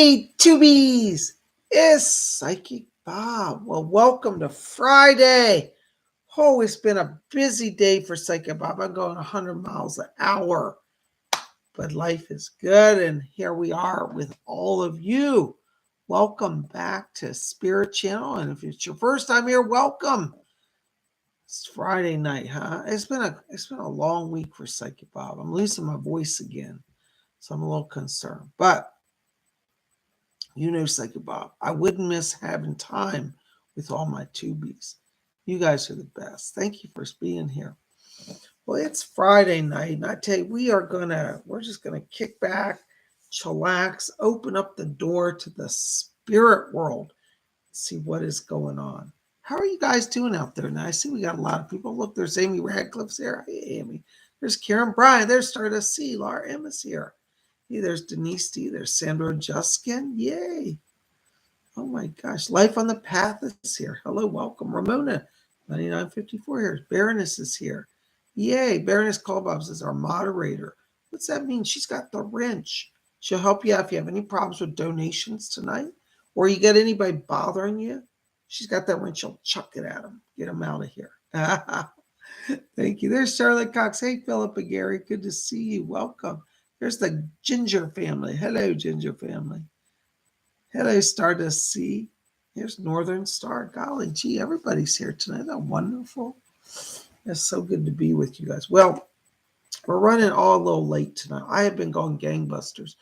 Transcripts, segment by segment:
Hey, tubies! It's Psychic Bob. Well, welcome to Friday. Oh, it's been a busy day for Psychic Bob. I'm going 100 miles an hour, but life is good, and here we are with all of you. Welcome back to Spirit Channel, and if it's your first time here, welcome. It's Friday night, huh? It's been a long week for Psychic Bob. I'm losing my voice again, so I'm a little concerned, but you know, Psychic Bob, I wouldn't miss having time with all my tubies. You guys are the best. Thank you for being here. Well, it's Friday night, and I tell you, we're just gonna kick back, chillax, open up the door to the spirit world, see what is going on. How are you guys doing out there now? I see we got a lot of people. Look, there's Amy Radcliffe's here. Hey, Amy. There's Karen Bryan. There's Stardust C. Laura Emma's here. Hey, there's Denise D. There's Sandra Juskin. Yay. Oh my gosh. Life on the Path is here. Hello, welcome. Ramona, 9954 here. Baroness is here. Yay. Baroness Colbobs is our moderator. What's that mean? She's got the wrench. She'll help you out if you have any problems with donations tonight, or you get anybody bothering you. She's got that wrench. She'll chuck it at them. Get them out of here. Thank you. There's Charlotte Cox. Hey, Philip and Gary. Good to see you. Welcome. There's the Ginger family. Hello, Ginger family. Hello, Stardust C. Here's Northern Star. Golly gee, everybody's here tonight. Isn't that wonderful? It's so good to be with you guys. Well, we're running all a little late tonight. I have been going gangbusters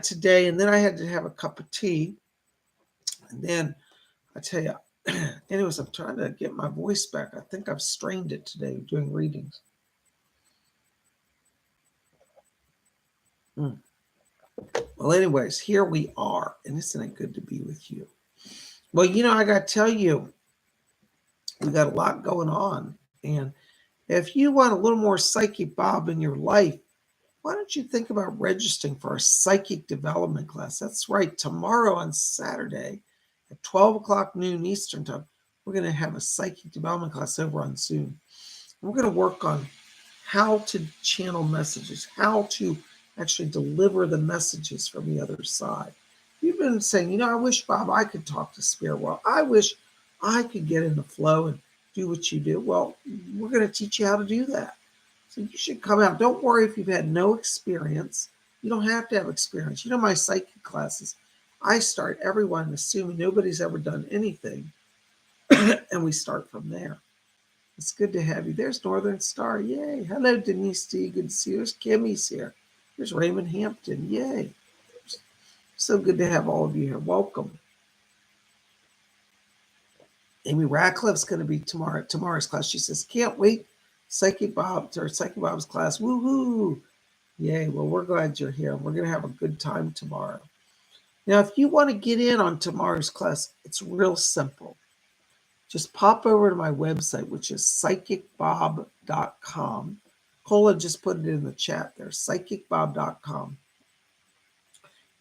today, and then I had to have a cup of tea. And then I tell you, anyways, I'm trying to get my voice back. I think I've strained it today doing readings. Well, anyways, here we are, and isn't it good to be with you? Well, you know, I got to tell you, we got a lot going on, and if you want a little more Psychic Bob in your life, why don't you think about registering for our Psychic Development class? That's right, tomorrow on Saturday at 12 o'clock noon Eastern Time, we're going to have a Psychic Development class over on Zoom. We're going to work on how to channel messages, how to actually deliver the messages from the other side. You've been saying, you know, I wish, Bob, I could talk to spirit world. I wish I could get in the flow and do what you do. Well, we're going to teach you how to do that. So you should come out. Don't worry if you've had no experience. You don't have to have experience. You know, my psychic classes, I start everyone assuming nobody's ever done anything, and we start from there. It's good to have you. There's Northern Star. Yay. Hello, Denise D. Good to see you. There's Kimmy's here. There's Raymond Hampton. Yay. So good to have all of you here. Welcome. Amy Radcliffe's going to be tomorrow's class. She says, can't wait. Psychic Bob's class. Woohoo. Yay. Well, we're glad you're here. We're going to have a good time tomorrow. Now, if you want to get in on tomorrow's class, it's real simple. Just pop over to my website, which is PsychicBob.com. Cola just put it in the chat there, PsychicBob.com.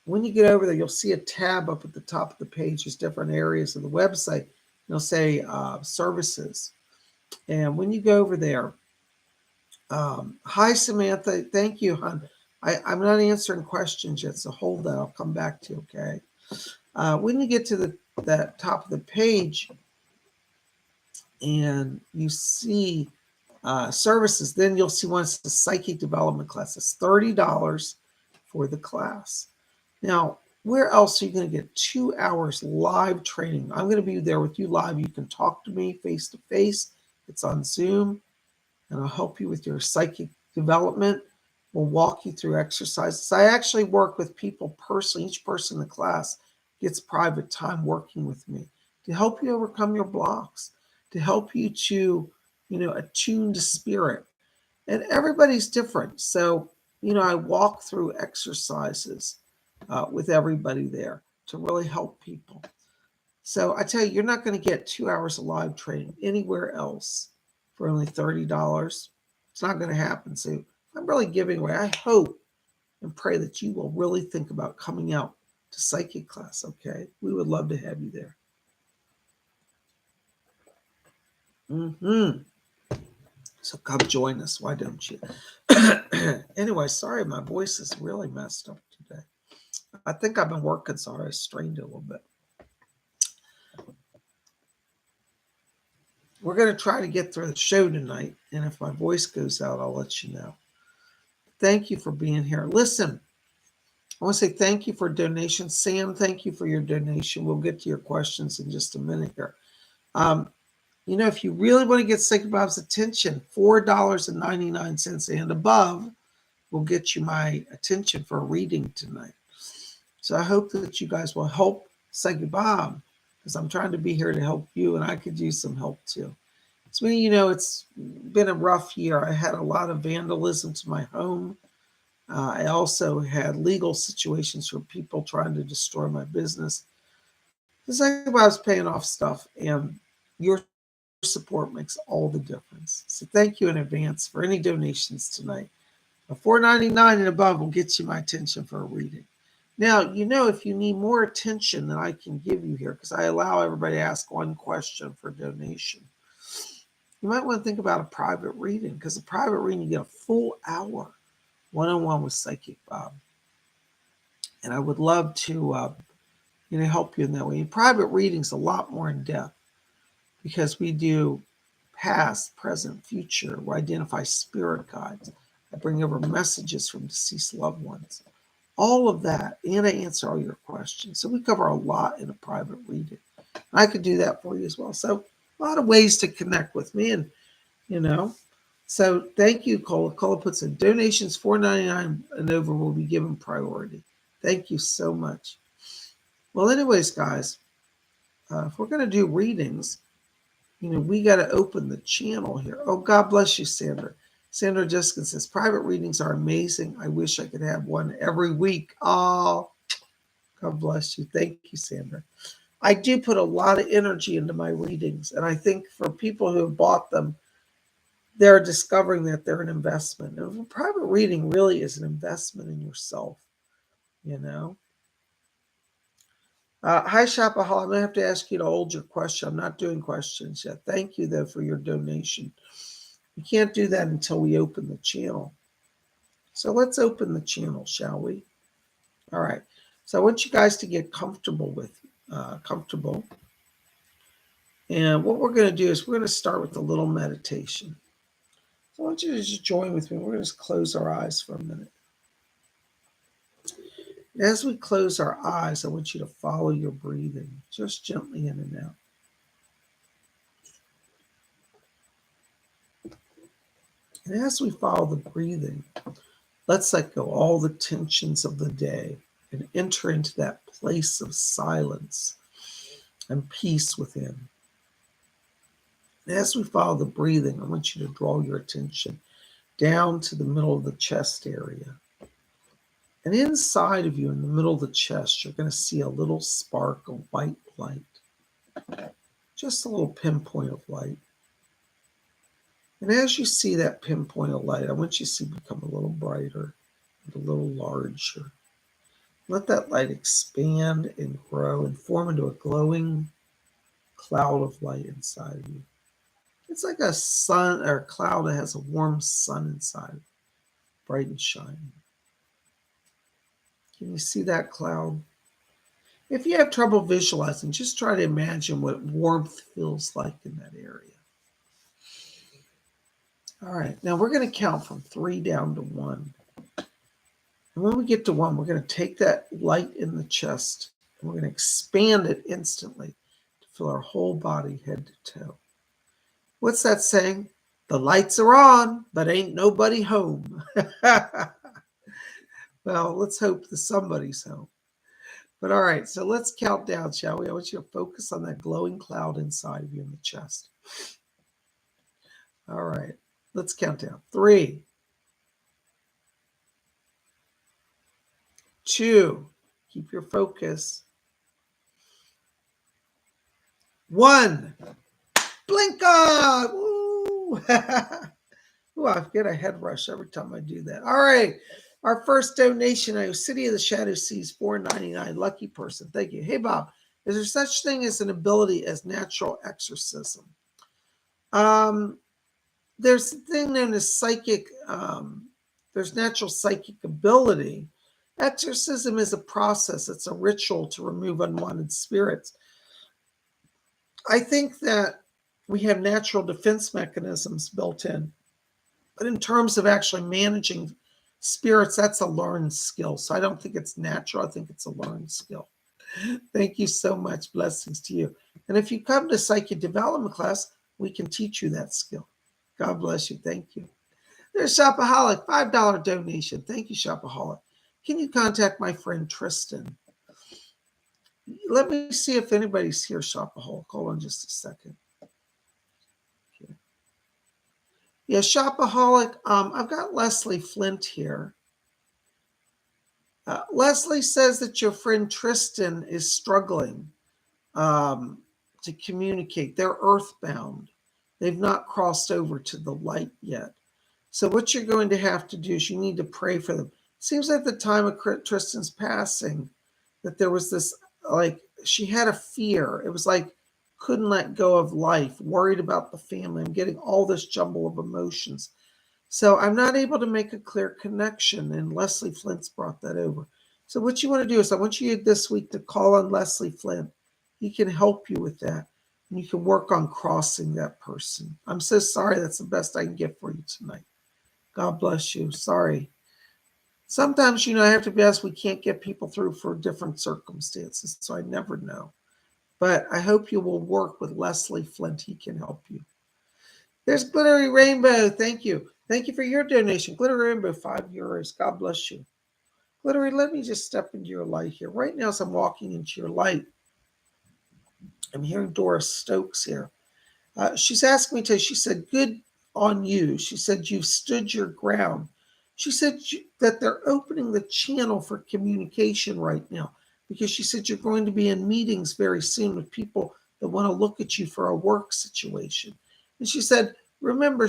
When you get over there, you'll see a tab up at the top of the page. There's different areas of the website. You'll say services. And when you go over there, hi, Samantha. Thank you, hon. I'm not answering questions yet, so hold that. I'll come back to you, okay? When you get to that top of the page and you see services, then you'll see once the Psychic Development class. It's $30 for the class. Now, where else are you going to get 2 hours live training? I'm going to be there with you live. You can talk to me face to face. It's on Zoom, and I'll help you with your psychic development. We'll walk you through exercises. I actually work with people personally. Each person in the class gets private time working with me to help you overcome your blocks, to help you to, attune to spirit. And everybody's different. So, I walk through exercises with everybody there to really help people. So I tell you, you're not going to get 2 hours of live training anywhere else for only $30. It's not going to happen. So I'm really giving away. I hope and pray that you will really think about coming out to psychic class, okay? We would love to have you there. So come join us. Why don't you? Anyway, sorry, my voice is really messed up today. I think I've been working, so I strained it a little bit. We're going to try to get through the show tonight, and if my voice goes out, I'll let you know. Thank you for being here. Listen, I want to say thank you for donations. Sam, thank you for your donation. We'll get to your questions in just a minute here. If you really want to get Psychic Bob's attention, $4.99 and above will get you my attention for a reading tonight. So I hope that you guys will help Psychic Bob, because I'm trying to be here to help you, and I could use some help too. So, it's been a rough year. I had a lot of vandalism to my home. I also had legal situations for people trying to destroy my business. It's like I was paying off stuff, and your support makes all the difference. So thank you in advance for any donations tonight. $4.99 and above will get you my attention for a reading. Now, if you need more attention than I can give you here, because I allow everybody to ask one question for donation, you might want to think about a private reading, because a private reading, you get a full hour one-on-one with Psychic Bob. And I would love to help you in that way. And private readings a lot more in depth, because we do past, present, future. We identify spirit guides. I bring over messages from deceased loved ones. All of that, and I answer all your questions. So we cover a lot in a private reading. I could do that for you as well. So a lot of ways to connect with me, and So thank you, Cola. Cola puts in donations $4.99 and over will be given priority. Thank you so much. Well, anyways, guys, if we're going to do readings, we got to open the channel here. Oh, God bless you, Sandra. Sandra Jessica says, private readings are amazing. I wish I could have one every week. Oh, God bless you. Thank you, Sandra. I do put a lot of energy into my readings, and I think for people who have bought them, they're discovering that they're an investment. And a private reading really is an investment in yourself, Hi, Shopaholic. I'm going to have to ask you to hold your question. I'm not doing questions yet. Thank you, though, for your donation. We can't do that until we open the channel. So let's open the channel, shall we? All right. So I want you guys to get comfortable. And what we're going to do is we're going to start with a little meditation. So I want you to just join with me. We're going to just close our eyes for a minute. And as we close our eyes, I want you to follow your breathing, just gently in and out. And as we follow the breathing, let's let go all the tensions of the day and enter into that place of silence and peace within. And as we follow the breathing, I want you to draw your attention down to the middle of the chest area. And inside of you, in the middle of the chest, you're going to see a little spark of white light. Just a little pinpoint of light. And as you see that pinpoint of light, I want you to see it become a little brighter and a little larger. Let that light expand and grow and form into a glowing cloud of light inside of you. It's like a sun or a cloud that has a warm sun inside, bright and shining. Can you see that cloud? If you have trouble visualizing, just try to imagine what warmth feels like in that area. All right, now we're going to count from 3 down to 1. And when we get to 1, we're going to take that light in the chest and we're going to expand it instantly to fill our whole body head to toe. What's that saying? The lights are on, but ain't nobody home. Well, let's hope that somebody's home. But all right, so let's count down, shall we? I want you to focus on that glowing cloud inside of you in the chest. All right, let's count down. 3, 2, keep your focus. 1, blink on! Woo! Ooh, I get a head rush every time I do that. All right, our first donation, City of the Shadow Seas, $4.99. Lucky person, thank you. Hey, Bob, is there such thing as an ability as natural exorcism? There's a thing known as psychic, there's natural psychic ability, Exorcism is a process. It's a ritual to remove unwanted spirits. I think that we have natural defense mechanisms built in. But in terms of actually managing spirits, that's a learned skill. So I don't think it's natural. I think it's a learned skill. Thank you so much. Blessings to you. And if you come to psychic development class, we can teach you that skill. God bless you. Thank you. There's Shopaholic, $5 donation. Thank you, Shopaholic. Can you contact my friend Tristan? Let me see if anybody's here, Shopaholic. Hold on just a second. Okay. Yeah, Shopaholic. I've got Leslie Flint here. Leslie says that your friend Tristan is struggling to communicate. They're earthbound. They've not crossed over to the light yet. So what you're going to have to do is you need to pray for them. Seems like the time of Tristan's passing that there was this, like, she had a fear. It was like, couldn't let go of life, worried about the family. I'm getting all this jumble of emotions. So I'm not able to make a clear connection, and Leslie Flint's brought that over. So what you want to do is I want you this week to call on Leslie Flint. He can help you with that, and you can work on crossing that person. I'm so sorry. That's the best I can get for you tonight. God bless you. Sorry. Sometimes, I have to be honest, we can't get people through for different circumstances, so I never know. But I hope you will work with Leslie Flint. He can help you. There's Glittery Rainbow. Thank you. Thank you for your donation. Glittery Rainbow, €5. God bless you. Glittery, let me just step into your light here. Right now, as I'm walking into your light, I'm hearing Doris Stokes here. She's asking me to, she said, good on you. She said, you've stood your ground. She said that they're opening the channel for communication right now because she said you're going to be in meetings very soon with people that want to look at you for a work situation. And she said, remember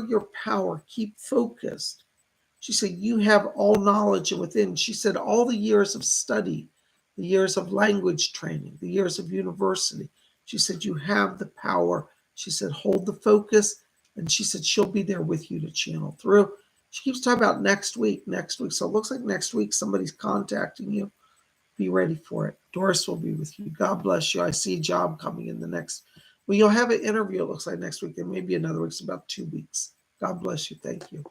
your power. Keep focused. She said, you have all knowledge within. She said, all the years of study, the years of language training, the years of university. She said, you have the power. She said, hold the focus. And she said, she'll be there with you to channel through. She keeps talking about next week. So it looks like next week somebody's contacting you. Be ready for it. Doris will be with you. God bless you. I see a job coming in the next. Well, you'll have an interview, it looks like next week. And maybe another week. It's about 2 weeks. God bless you. Thank you.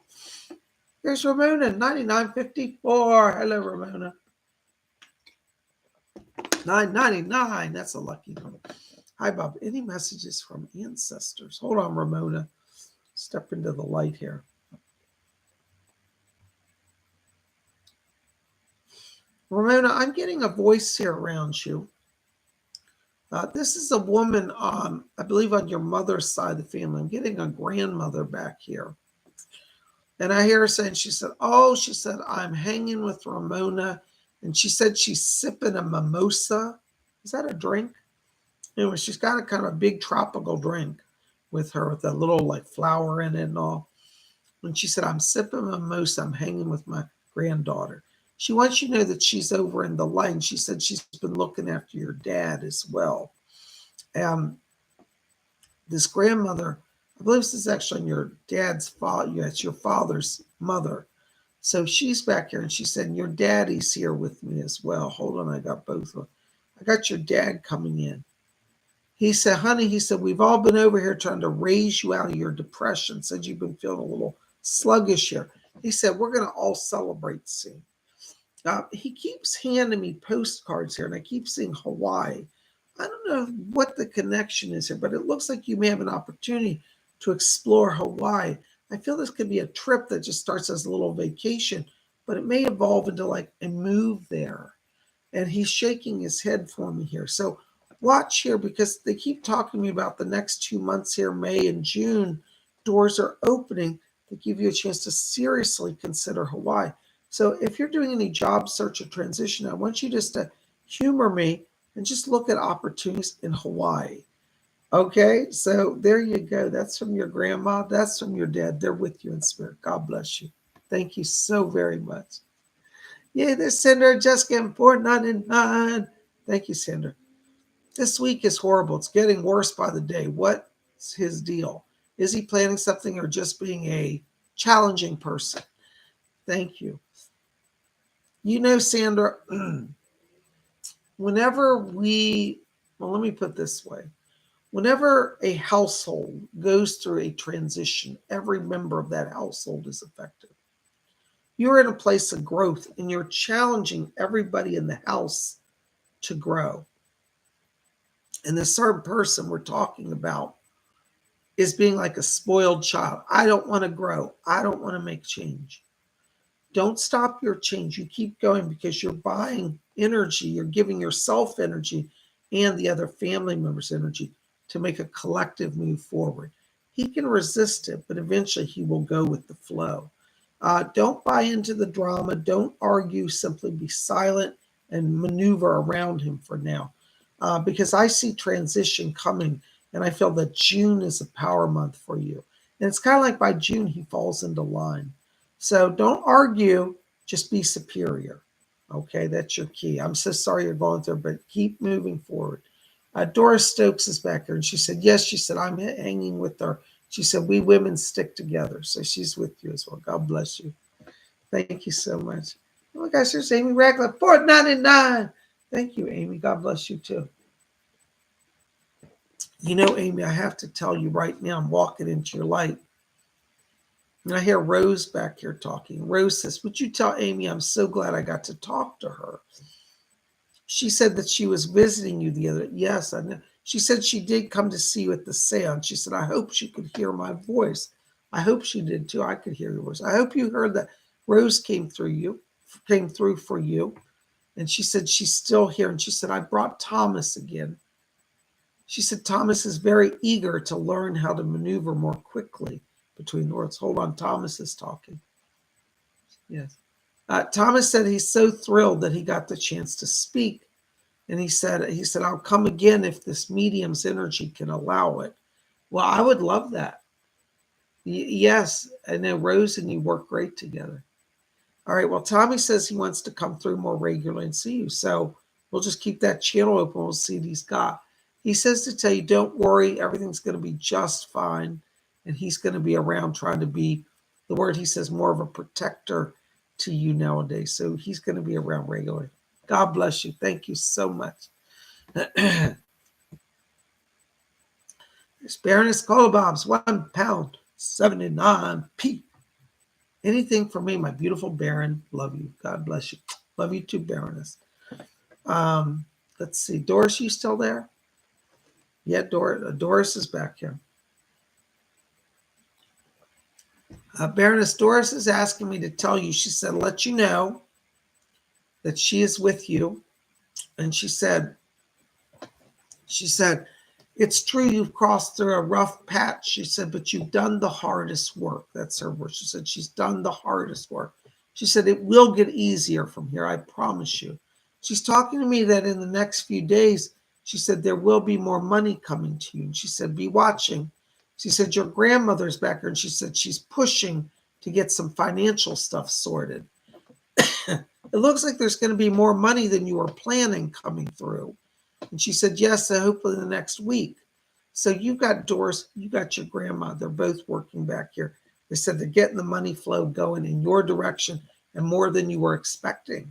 There's Ramona, 9954. Hello, Ramona. 999. That's a lucky number. Hi, Bob. Any messages from ancestors? Hold on, Ramona. Step into the light here. Ramona, I'm getting a voice here around you. This is a woman, I believe, on your mother's side of the family. I'm getting a grandmother back here. And I hear her saying, she said, I'm hanging with Ramona. And she said she's sipping a mimosa. Is that a drink? Anyway, she's got a kind of a big tropical drink with her with a little like flower in it and all. And she said, I'm sipping a mimosa. I'm hanging with my granddaughter. She wants you to know that she's over in the line. She said she's been looking after your dad as well. This grandmother, I believe this is actually your dad's father. Yeah, it's your father's mother. So she's back here, and she said, your daddy's here with me as well. Hold on, I got both of them. I got your dad coming in. He said, honey, we've all been over here trying to raise you out of your depression. Said you've been feeling a little sluggish here. He said, we're going to all celebrate soon. He keeps handing me postcards here, and I keep seeing Hawaii. I don't know what the connection is here, but it looks like you may have an opportunity to explore Hawaii. I feel this could be a trip that just starts as a little vacation, but it may evolve into like a move there. And he's shaking his head for me here. So watch here, because they keep talking to me about the next 2 months here, May and June. Doors are opening to give you a chance to seriously consider Hawaii. So if you're doing any job search or transition, I want you just to humor me and just look at opportunities in Hawaii. Okay, so there you go. That's from your grandma. That's from your dad. They're with you in spirit. God bless you. Thank you so very much. Yeah, there's Sandra just getting $4.99. Thank you, Sandra. This week is horrible. It's getting worse by the day. What's his deal? Is he planning something or just being a challenging person? Thank you. You know, Sandra, whenever let me put it this way. Whenever a household goes through a transition, every member of that household is affected. You're in a place of growth and you're challenging everybody in the house to grow. And the certain person we're talking about is being like a spoiled child. I don't want to grow. I don't want to make change. Don't stop your change. You keep going because you're buying energy. You're giving yourself energy and the other family members energy to make a collective move forward. He can resist it, but eventually he will go with the flow. Don't buy into the drama. Don't argue. Simply be silent and maneuver around him for now. Because I see transition coming, and I feel that June is a power month for you. And it's kind of like by June, he falls into line. So don't argue, just be superior. Okay, that's your key. I'm so sorry you're going through, but keep moving forward. Doris Stokes is back here, and she said, yes, she said, I'm hanging with her. She said, we women stick together. So she's with you as well. God bless you. Thank you so much. Oh my gosh, there's Amy Ragland, $4.99. Thank you, Amy. God bless you too. You know, Amy, I have to tell you right now, I'm walking into your light. And I hear Rose back here talking. Rose says, would you tell Amy I'm so glad I got to talk to her? She said that she was visiting you the other day. Yes, I know. She said she did come to see you at the seance. She said, I hope she could hear my voice. I hope she did too. I could hear your voice. I hope you heard that Rose came through for you. And she said she's still here. And she said, I brought Thomas again. She said Thomas is very eager to learn how to maneuver more quickly between the worlds. Hold on, Thomas is talking. Yes. Thomas said he's so thrilled that he got the chance to speak. And he said, I'll come again if this medium's energy can allow it. Well, I would love that. Yes. I know Rose and you work great together. All right. Well, Tommy says he wants to come through more regularly and see you. So we'll just keep that channel open. We'll see what he's got. He says to tell you, don't worry. Everything's going to be just fine. And he's going to be around trying to be, the word he says, more of a protector to you nowadays. So he's going to be around regularly. God bless you. Thank you so much. There's Baroness Colobob's £1.79. Anything for me, my beautiful Baron. Love you. God bless you. Love you too, Baroness. Let's see. Doris, you still there? Yeah, Doris is back here. Baroness Doris is asking me to tell you, she said, let you know that she is with you. And she said, it's true you've crossed through a rough patch. She said, but you've done the hardest work. That's her word. She said, she's done the hardest work. She said, it will get easier from here. I promise you. She's talking to me that in the next few days, she said, there will be more money coming to you. And she said, be watching. She said, your grandmother's back here. And she said, she's pushing to get some financial stuff sorted. It looks like there's going to be more money than you were planning coming through. And she said, yes, hopefully the next week. So you've got Doris, you got your grandma. They're both working back here. They said they're getting the money flow going in your direction and more than you were expecting.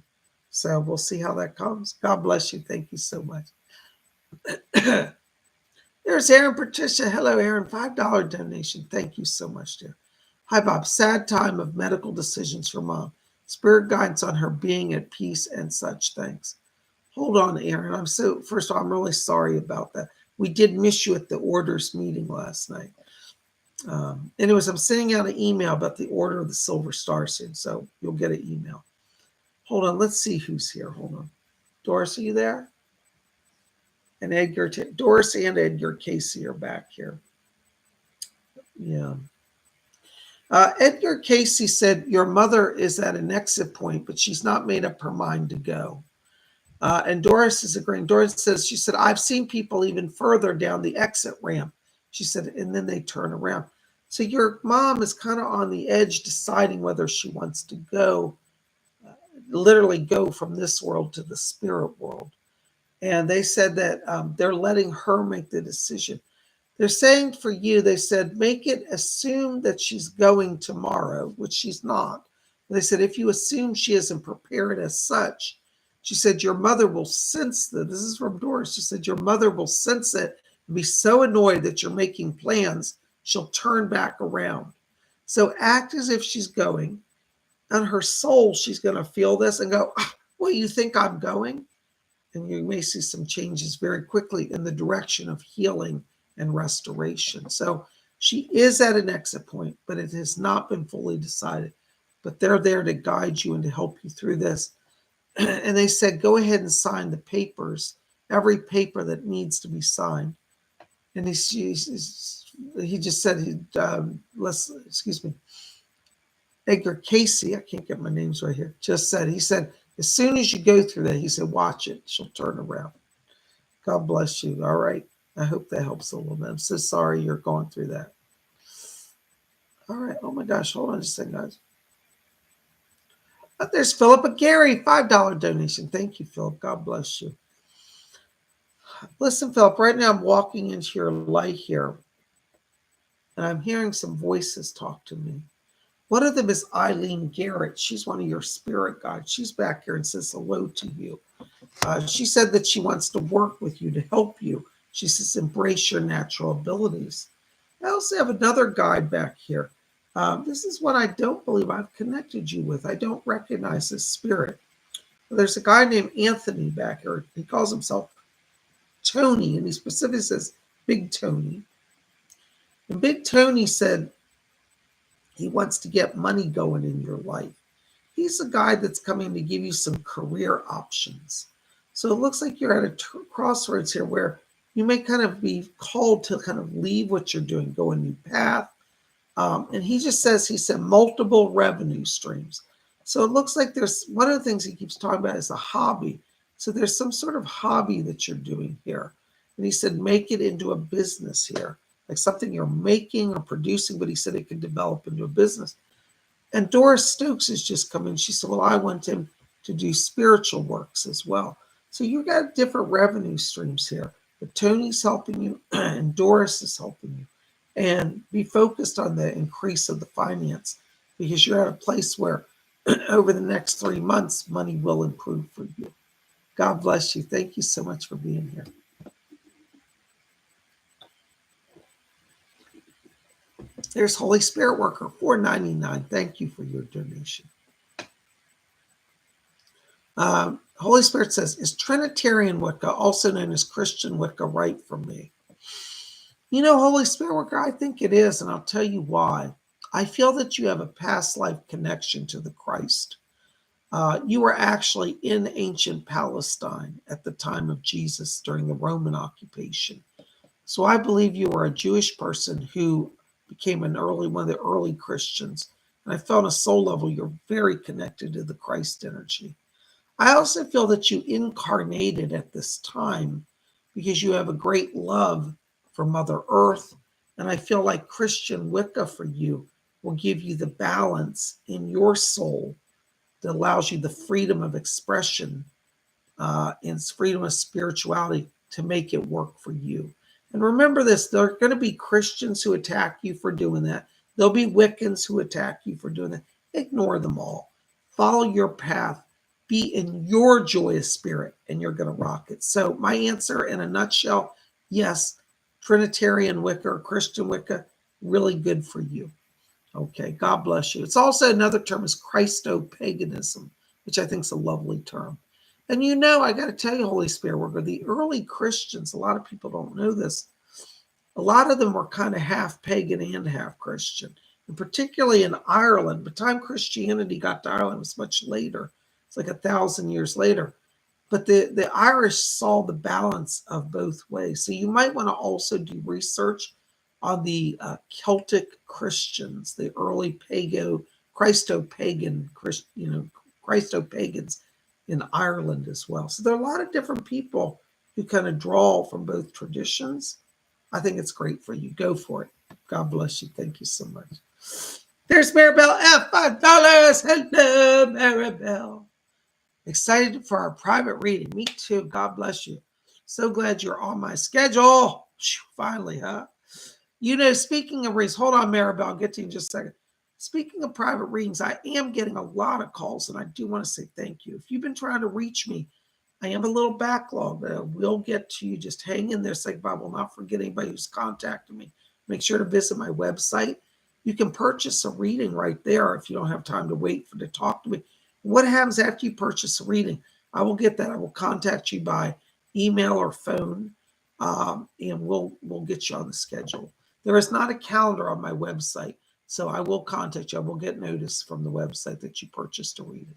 So we'll see how that comes. God bless you. Thank you so much. There's Aaron Patricia. Hello, Aaron. $5 donation. Thank you so much, dear. Hi, Bob. Sad time of medical decisions for Mom. Spirit guidance on her being at peace and such. Thanks. Hold on, Aaron. First of all, I'm really sorry about that. We did miss you at the orders meeting last night. Anyways, I'm sending out an email about the Order of the Silver Star soon, so you'll get an email. Hold on. Let's see who's here. Hold on. Doris, are you there? And Edgar, Doris and Edgar Casey are back here. Yeah. Edgar Casey said, your mother is at an exit point, but she's not made up her mind to go. And Doris is agreeing. Doris says, she said, I've seen people even further down the exit ramp. She said, and then they turn around. So your mom is kind of on the edge deciding whether she wants to go, literally go from this world to the spirit world. And they said that they're letting her make the decision. They're saying for you, they said, make it assume that she's going tomorrow, which she's not. They said, if you assume she isn't prepared as such, she said, your mother will sense that. This is from Doris. She said, your mother will sense it and be so annoyed that you're making plans, she'll turn back around. So act as if she's going. On her soul, she's going to feel this and go, well, you think I'm going? And you may see some changes very quickly in the direction of healing and restoration. So she is at an exit point, but it has not been fully decided. But they're there to guide you and to help you through this. And they said, go ahead and sign the papers, every paper that needs to be signed. And he just said, excuse me, Edgar Casey, I can't get my names right here, he said, as soon as you go through that, he said, watch it, she'll turn around. God bless you. All right. I hope that helps a little bit. I'm so sorry you're going through that. All right. Oh my gosh. Hold on just a second, guys. There's Philip Gary, $5 donation. Thank you, Philip. God bless you. Listen, Philip, right now I'm walking into your light here, and I'm hearing some voices talk to me. One of them is Eileen Garrett. She's one of your spirit guides. She's back here and says hello to you. She said that she wants to work with you to help you. She says, embrace your natural abilities. I also have another guide back here. This is one I don't believe I've connected you with. I don't recognize this spirit. There's a guy named Anthony back here. He calls himself Tony, and he specifically says Big Tony. And Big Tony said he wants to get money going in your life. He's a guy that's coming to give you some career options. So it looks like you're at a crossroads here where you may kind of be called to kind of leave what you're doing, go a new path. And he said multiple revenue streams. So it looks like there's one of the things he keeps talking about is a hobby. So there's some sort of hobby that you're doing here. And he said, make it into a business here, like something you're making or producing, but he said it can develop into a business. And Doris Stokes has just come in. She said, well, I want him to do spiritual works as well. So you've got different revenue streams here. But Tony's helping you and Doris is helping you. And be focused on the increase of the finance, because you're at a place where over the next 3 months, money will improve for you. God bless you. Thank you so much for being here. There's Holy Spirit Worker, $4.99. Thank you for your donation. Holy Spirit says, is Trinitarian Wicca, also known as Christian Wicca, right for me? You know, Holy Spirit Worker, I think it is, and I'll tell you why. I feel that you have a past life connection to the Christ. You were actually in ancient Palestine at the time of Jesus during the Roman occupation. So I believe you were a Jewish person who became one of the early Christians. And I felt on a soul level, you're very connected to the Christ energy. I also feel that you incarnated at this time because you have a great love for Mother Earth. And I feel like Christian Wicca for you will give you the balance in your soul that allows you the freedom of expression and freedom of spirituality to make it work for you. And remember this, there are going to be Christians who attack you for doing that. There'll be Wiccans who attack you for doing that. Ignore them all. Follow your path. Be in your joyous spirit, and you're going to rock it. So my answer in a nutshell, yes, Trinitarian Wicca or Christian Wicca, really good for you. Okay, God bless you. It's also another term is Christo-paganism, which I think is a lovely term. And you know, I got to tell you, Holy Spirit Worker, the early Christians, a lot of people don't know this, a lot of them were kind of half pagan and half Christian. And particularly in Ireland, by the time Christianity got to Ireland, it was much later. It's like 1,000 years later. But the Irish saw the balance of both ways. So you might want to also do research on the Celtic Christians, the early Christo-pagan, Christo-pagans in Ireland as well. So there are a lot of different people who kind of draw from both traditions. I think it's great for you. Go for it. God bless you. Thank you so much. There's Maribel F. $5. Hello, Maribel. Excited for our private reading. Me too. God bless you. So glad you're on my schedule. Finally, huh? You know, speaking of readings, hold on, Maribel. I'll get to you in just a second. Speaking of private readings, I am getting a lot of calls, and I do want to say thank you. If you've been trying to reach me, I am a little backlog, but I will get to you. Just hang in there. Psych Bob will not forget anybody who's contacted me. Make sure to visit my website. You can purchase a reading right there if you don't have time to wait to talk to me. What happens after you purchase a reading? I will get that. I will contact you by email or phone, and we'll get you on the schedule. There is not a calendar on my website, so I will contact you. I will get notice from the website that you purchased a reading.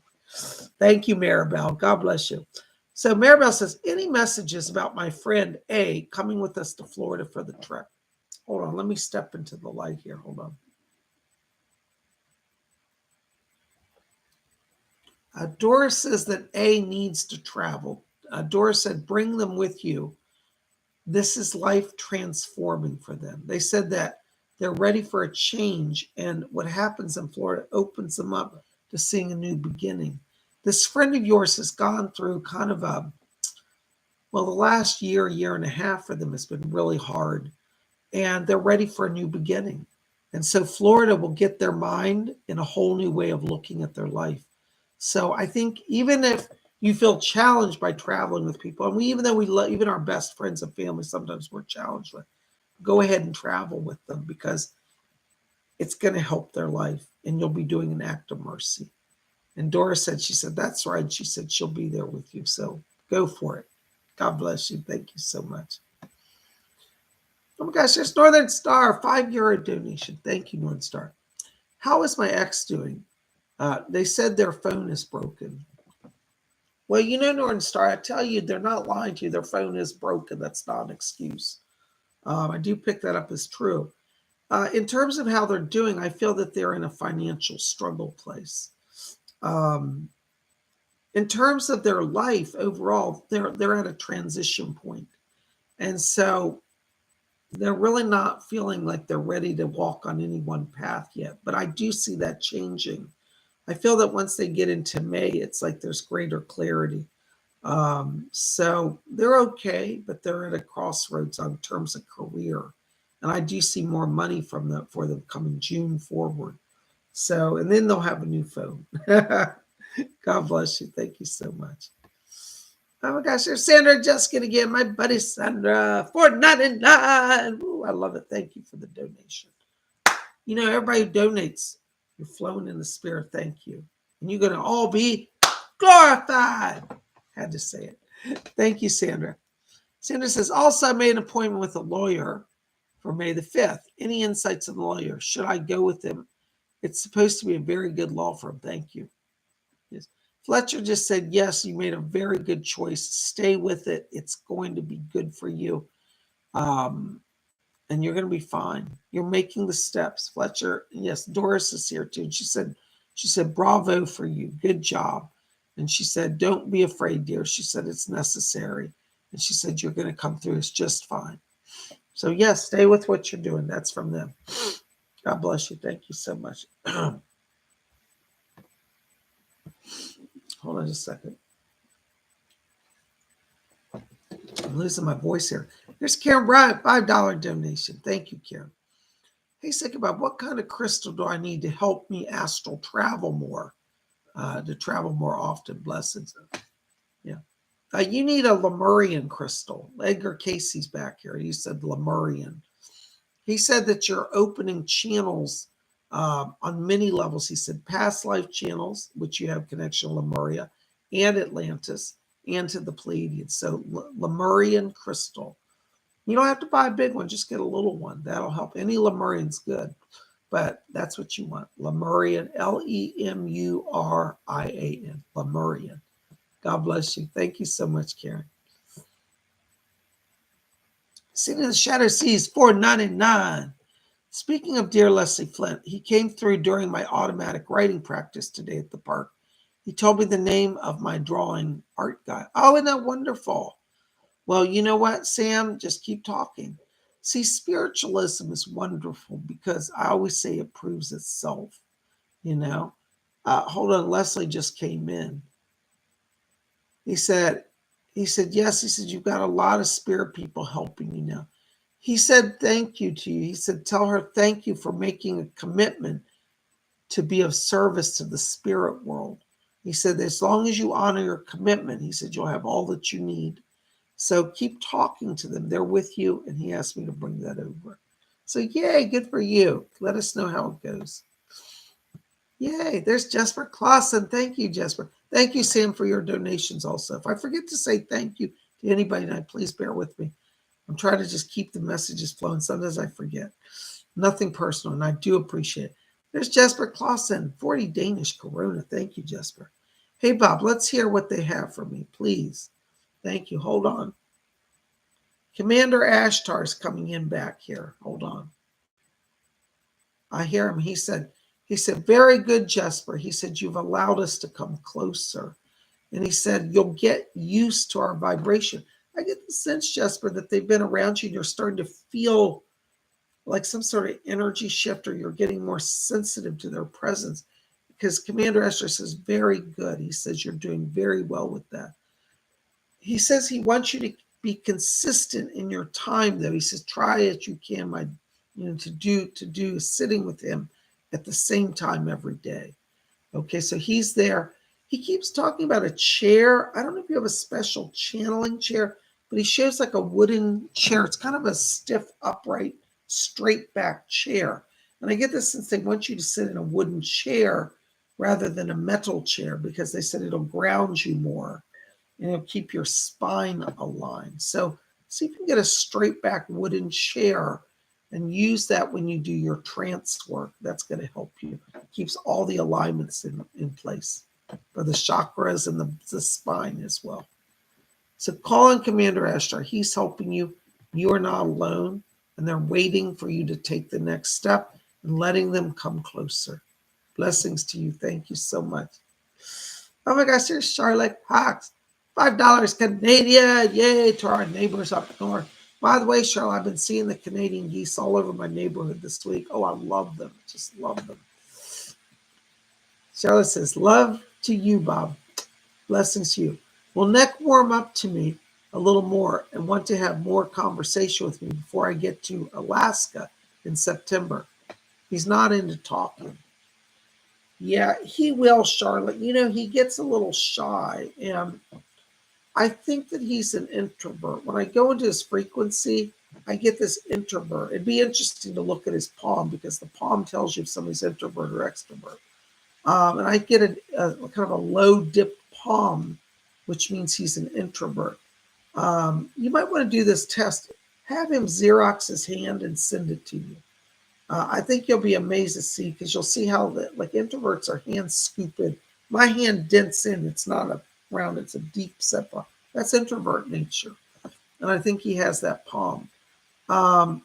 Thank you, Maribel. God bless you. So Maribel says, any messages about my friend A coming with us to Florida for the trip? Hold on, let me step into the light here. Hold on. Doris says that A needs to travel. Doris said, bring them with you. This is life transforming for them. They said that they're ready for a change, and what happens in Florida opens them up to seeing a new beginning. This friend of yours has gone through kind of the last year and a half for them has been really hard, and they're ready for a new beginning. And so Florida will get their mind in a whole new way of looking at their life. So I think even if you feel challenged by traveling with people, and even though we love, even our best friends and family, sometimes we're challenged with, go ahead and travel with them because it's going to help their life, and you'll be doing an act of mercy. And Doris said, she said, that's right. She said, she'll be there with you. So go for it. God bless you. Thank you so much. Oh my gosh, there's Northern Star, €5 donation. Thank you, Northern Star. How is my ex doing? They said their phone is broken. Well, Northern Star, I tell you, they're not lying to you. Their phone is broken. That's not an excuse. I do pick that up as true. In terms of how they're doing, I feel that they're in a financial struggle place. In terms of their life overall, they're at a transition point. And so they're really not feeling like they're ready to walk on any one path yet. But I do see that changing. I feel that once they get into May, it's like there's greater clarity. So they're okay, but they're at a crossroads on terms of career. And I do see more money for them coming June forward. So, and then they'll have a new phone. God bless you. Thank you so much. Oh my gosh, there's Sandra Juskin again. My buddy Sandra, $4.99. Ooh, I love it. Thank you for the donation. Everybody who donates, you're flowing in the spirit. Thank you. And you're going to all be glorified. Had to say it. Thank you, Sandra. Sandra says, also, I made an appointment with a lawyer for May the 5th. Any insights on the lawyer? Should I go with him? It's supposed to be a very good law firm. Thank you. Yes. Fletcher just said, yes, you made a very good choice. Stay with it. It's going to be good for you. And you're going to be fine. You're making the steps. Fletcher, yes, Doris is here too. And she said, bravo for you. Good job. And she said, don't be afraid, dear. She said, it's necessary. And she said, you're going to come through this just fine. So yes, stay with what you're doing. That's from them. God bless you. Thank you so much. Hold on just a second. I'm losing my voice here. There's Karen Bryant, $5 donation. Thank you, Karen. Hey, Psychic-Bob, what kind of crystal do I need to help me astral travel more, to travel more often? Blessings. Yeah. You need a Lemurian crystal. Edgar Casey's back here. He said Lemurian. He said that you're opening channels on many levels. He said past life channels, which you have connection to Lemuria and Atlantis and to the Pleiadians. So Lemurian crystal. You don't have to buy a big one. Just get a little one. That'll help. Any Lemurian's good, but that's what you want. Lemurian, Lemurian, Lemurian. God bless you. Thank you so much, Karen. Sitting in the Shadow Seas, $4.99. Speaking of dear Leslie Flint, he came through during my automatic writing practice today at the park. He told me the name of my drawing art guy. Oh, isn't that wonderful? Well, you know what, Sam? Just keep talking. See, spiritualism is wonderful because I always say it proves itself, Hold on, Leslie just came in. He said, yes, he said, you've got a lot of spirit people helping you now. He said, thank you to you. He said, tell her thank you for making a commitment to be of service to the spirit world. He said, as long as you honor your commitment, he said, you'll have all that you need. So keep talking to them. They're with you. And he asked me to bring that over. So yay, good for you. Let us know how it goes. Yay, there's Jesper Clausen. Thank you, Jesper. Thank you, Sam, for your donations also. If I forget to say thank you to anybody tonight, please bear with me. I'm trying to just keep the messages flowing. Sometimes I forget. Nothing personal, and I do appreciate it. There's Jesper Clausen, 40 Danish Corona. Thank you, Jesper. Hey, Bob, let's hear what they have for me, please. Thank you. Hold on. Commander Ashtar is coming in back here. Hold on. I hear him. He said, very good, Jesper. He said, you've allowed us to come closer. And he said, you'll get used to our vibration. I get the sense, Jesper, that they've been around you and you're starting to feel like some sort of energy shift, or you're getting more sensitive to their presence, because Commander Esther says, very good. He says, you're doing very well with that. He says he wants you to be consistent in your time, though. He says, try as you can, to do sitting with him at the same time every day. Okay, so he's there. He keeps talking about a chair. I don't know if you have a special channeling chair, but he shows like a wooden chair. It's kind of a stiff, upright, straight back chair. And I get this sense they want you to sit in a wooden chair rather than a metal chair, because they said it'll ground you more and it'll keep your spine aligned. So see if you can get a straight back wooden chair and use that when you do your trance work. That's going to help you. It keeps all the alignments in place for the chakras and the spine as well. So call on Commander Ashtar. He's helping you. You are not alone. And they're waiting for you to take the next step and letting them come closer. Blessings to you. Thank you so much. Oh my gosh, here's Charlotte Hawks. $5 Canadian. Yay, to our neighbors up north. By the way, Charlotte, I've been seeing the Canadian geese all over my neighborhood this week. Oh, I love them. Just love them. Charlotte says, love to you, Bob. Blessings to you. Will Nick warm up to me a little more and want to have more conversation with me before I get to Alaska in September? He's not into talking. Yeah, he will, Charlotte. He gets a little shy, and I think that he's an introvert. When I go into his frequency, I get this introvert. It'd be interesting to look at his palm, because the palm tells you if somebody's introvert or extrovert. And I get a kind of a low dip palm, which means he's an introvert. You might want to do this test. Have him Xerox his hand and send it to you. I think you'll be amazed to see, because you'll see how introverts are hand scoop in. My hand dents in. It's not a round. It's a deep set palm. That's introvert nature. And I think he has that palm.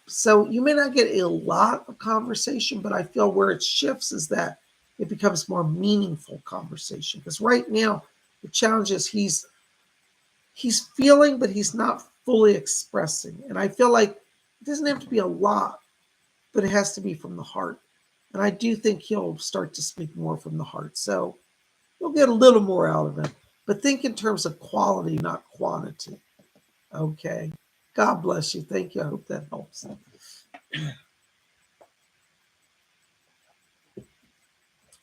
So you may not get a lot of conversation, but I feel where it shifts is that it becomes more meaningful conversation. Because right now, the challenge is he's feeling, but he's not fully expressing. And I feel like it doesn't have to be a lot, but it has to be from the heart. And I do think he'll start to speak more from the heart. So you'll get a little more out of him. But think in terms of quality, not quantity. Okay. God bless you. Thank you. I hope that helps.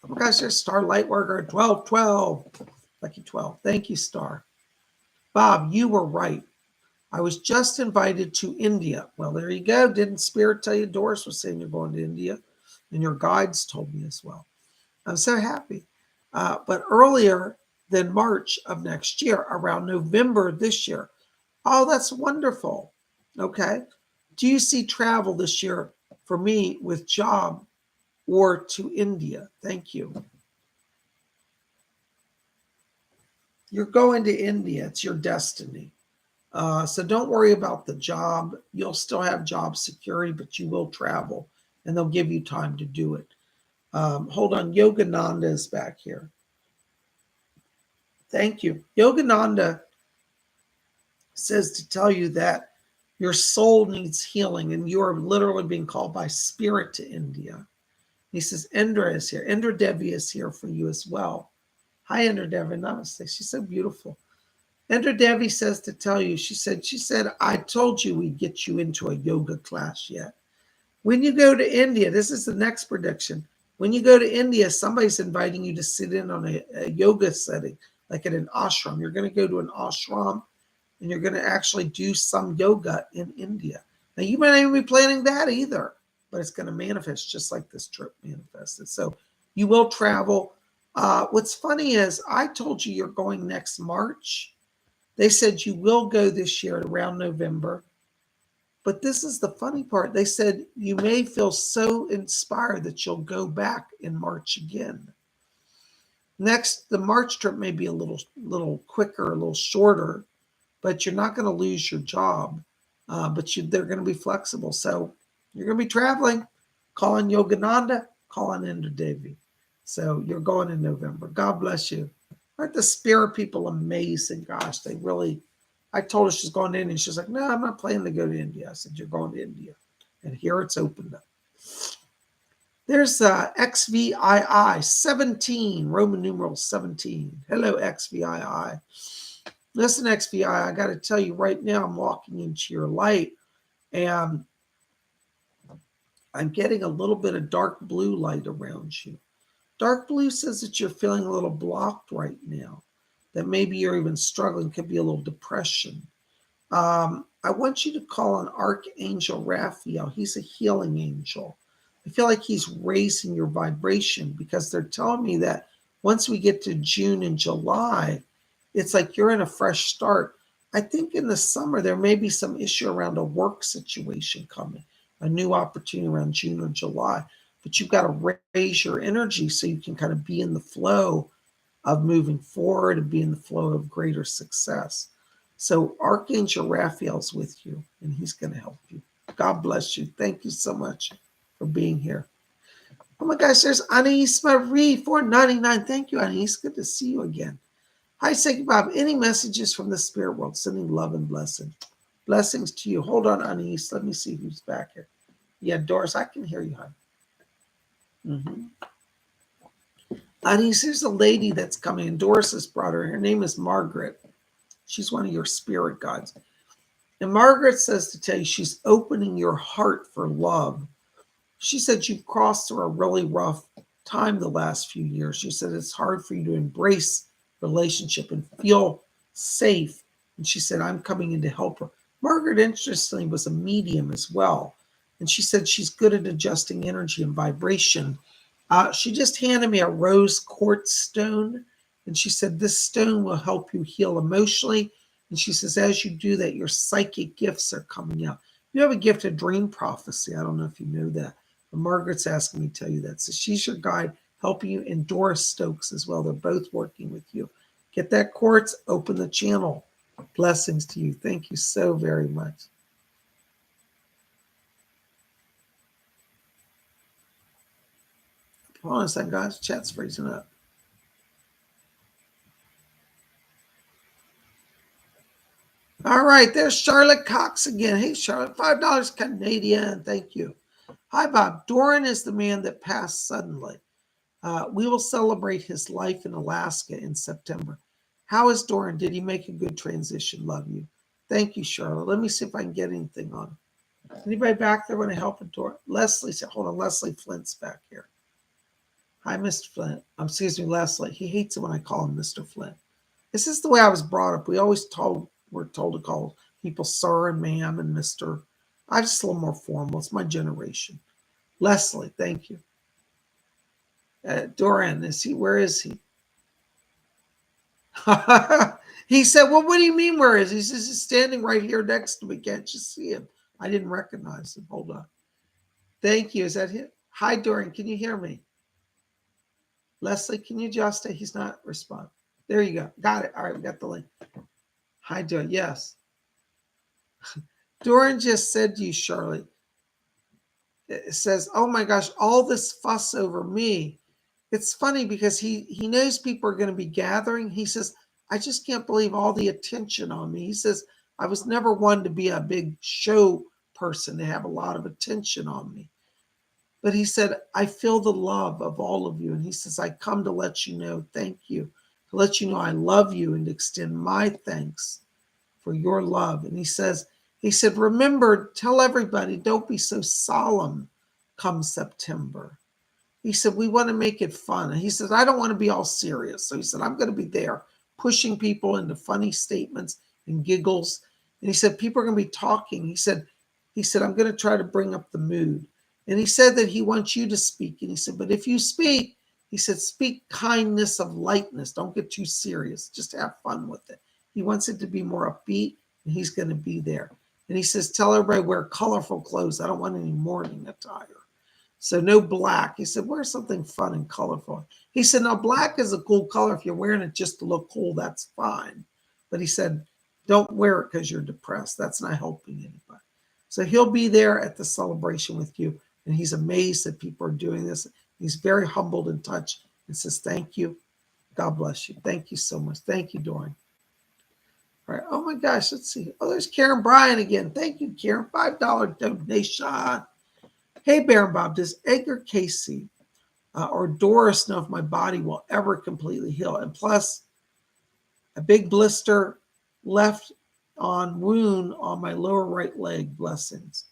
Oh my gosh, there's Star Lightworker 1212. Lucky 12. Thank you, Star. Bob, you were right. I was just invited to India. Well, there you go. Didn't Spirit tell you Doris was saying you're going to India? And your guides told me as well. I'm so happy. But earlier than March of next year, around November this year. Oh, that's wonderful. Okay. Do you see travel this year for me with job or to India? Thank you. You're going to India. It's your destiny. So don't worry about the job. You'll still have job security, but you will travel, and they'll give you time to do it. Hold on. Yogananda is back here. Thank you. Yogananda says to tell you that your soul needs healing, and you are literally being called by Spirit to India. He says, Indra is here. Indra Devi is here for you as well. Hi, Indra Devi. Namaste. She's so beautiful. Indra Devi says to tell you, she said, I told you we'd get you into a yoga class yet. When you go to India, this is the next prediction. When you go to India, somebody's inviting you to sit in on a yoga setting, like at an ashram. You're going to go to an ashram and you're going to actually do some yoga in India. Now, you might not even be planning that either, but it's going to manifest just like this trip manifested. So you will travel. What's funny is I told you you're going next March. They said you will go this year at around November. But this is the funny part. They said you may feel so inspired that you'll go back in March again. Next, the March trip may be a little quicker, a little shorter, but you're not going to lose your job. They're going to be flexible. So you're going to be traveling. Call on Yogananda, call on Indra Devi. So you're going in November. God bless you. Aren't the spirit people amazing? Gosh, they really. I told her she's going to India. She's like, no, I'm not planning to go to India. I said, you're going to India. And here it's opened up. There's XVII 17, Roman numeral 17. Hello, XVII. Listen, XVII, I got to tell you right now, I'm walking into your light and I'm getting a little bit of dark blue light around you. Dark blue says that you're feeling a little blocked right now, that maybe you're even struggling, could be a little depression. I want you to call on Archangel Raphael. He's a healing angel. I feel like he's raising your vibration because they're telling me that once we get to June and July, it's like you're in a fresh start. I think in the summer, there may be some issue around a work situation coming, a new opportunity around June or July. But you've got to raise your energy so you can kind of be in the flow of moving forward and be in the flow of greater success. So Archangel Raphael's with you, and he's going to help you. God bless you. Thank you so much for being here. Oh my gosh, there's Anais Marie, $4.99. Thank you, Anais. Good to see you again. Hi, Psychic Bob. Any messages from the spirit world? Sending love and blessing. Blessings to you. Hold on, Anais. Let me see who's back here. Yeah, Doris, I can hear you, hon. Anais, there's a lady that's coming, and Doris has brought her. Her name is Margaret. She's one of your spirit guides. And Margaret says to tell you she's opening your heart for love. She said you've crossed through a really rough time the last few years. She said it's hard for you to embrace relationship and feel safe. And she said, I'm coming in to help her. Margaret, interestingly, was a medium as well. And she said she's good at adjusting energy and vibration. She just handed me a rose quartz stone. And she said, this stone will help you heal emotionally. And she says, as you do that, your psychic gifts are coming out. You have a gift of dream prophecy. I don't know if you know that. But Margaret's asking me to tell you that. So she's your guide, helping you, and Doris Stokes as well. They're both working with you. Get that quartz, open the channel. Blessings to you. Thank you so very much. Hold on a second, guys. Chat's freezing up. All right, there's Charlotte Cox again. Hey, Charlotte, $5 Canadian. Thank you. Hi, Bob. Doran is the man that passed suddenly. We will celebrate his life in Alaska in September. How is Doran? Did he make a good transition? Love you. Thank you, Charlotte. Let me see if I can get anything on. Anybody back there want to help with Doran? Leslie said, hold on, Leslie Flint's back here. Hi, Mr. Flint. Excuse me, Leslie. He hates it when I call him Mr. Flint. This is the way I was brought up. We're told to call people sir and ma'am and Mr. I'm just a little more formal. It's my generation. Leslie, thank you. Doran, where is he? He said, well, what do you mean where is he? He says he's standing right here next to me. Can't you see him? I didn't recognize him. Hold on. Thank you. Is that him? Hi, Doran. Can you hear me? Leslie, can you just say he's not responding? There you go. Got it. All right, we got the link. Hi, Doran. Yes. Doran just said to you, Charlotte, it says, oh my gosh, all this fuss over me. It's funny because he knows people are going to be gathering. He says, I just can't believe all the attention on me. He says, I was never one to be a big show person, to have a lot of attention on me. But he said, I feel the love of all of you. And he says, I come to let you know, thank you, to let you know I love you and to extend my thanks for your love. And he said, remember, tell everybody, don't be so solemn come September. He said, we want to make it fun. And he says, I don't want to be all serious. So he said, I'm going to be there pushing people into funny statements and giggles. And he said, people are going to be talking. He said, I'm going to try to bring up the mood. And he said that he wants you to speak. And he said, but if you speak, he said, speak kindness of lightness. Don't get too serious. Just have fun with it. He wants it to be more upbeat, and he's going to be there. And he says, tell everybody wear colorful clothes. I don't want any mourning attire. So no black. He said, wear something fun and colorful. He said, now black is a cool color. If you're wearing it just to look cool, that's fine. But he said, don't wear it because you're depressed. That's not helping anybody. So he'll be there at the celebration with you. And he's amazed that people are doing this. He's very humbled and touched and says, thank you. God bless you. Thank you so much. Thank you, Dorian. All right. Oh my gosh. Let's see. Oh, there's Karen Bryan again. Thank you, Karen. $5 donation. Hey, Baron Bob, does Edgar Casey or Doris know if my body will ever completely heal? And plus, a big blister left on wound on my lower right leg. Blessings.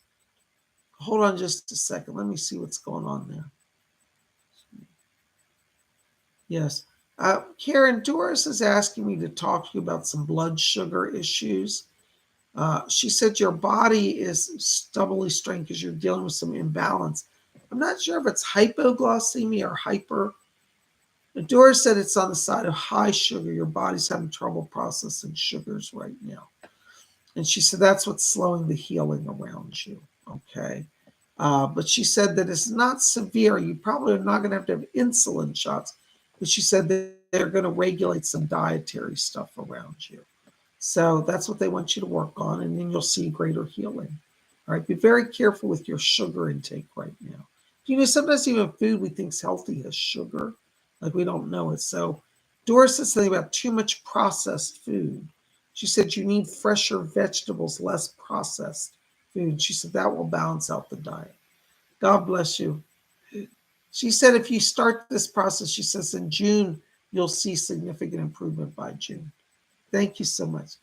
Hold on just a second. Let me see what's going on there. Yes. Karen, Doris is asking me to talk to you about some blood sugar issues. She said your body is doubly strained because you're dealing with some imbalance. I'm not sure if it's hypoglycemia or hyper. Doris said it's on the side of high sugar. Your body's having trouble processing sugars right now. And she said that's what's slowing the healing around you. Okay. But she said that it's not severe. You probably are not going to have insulin shots. But she said that they're going to regulate some dietary stuff around you. So that's what they want you to work on, and then you'll see greater healing. All right, be very careful with your sugar intake right now. You know, sometimes even food we think is healthy has sugar, like we don't know it. So Doris said something about too much processed food. She said you need fresher vegetables, less processed food. She said that will balance out the diet. God bless you. She said if you start this process, she says in June, you'll see significant improvement by June. Thank you so much.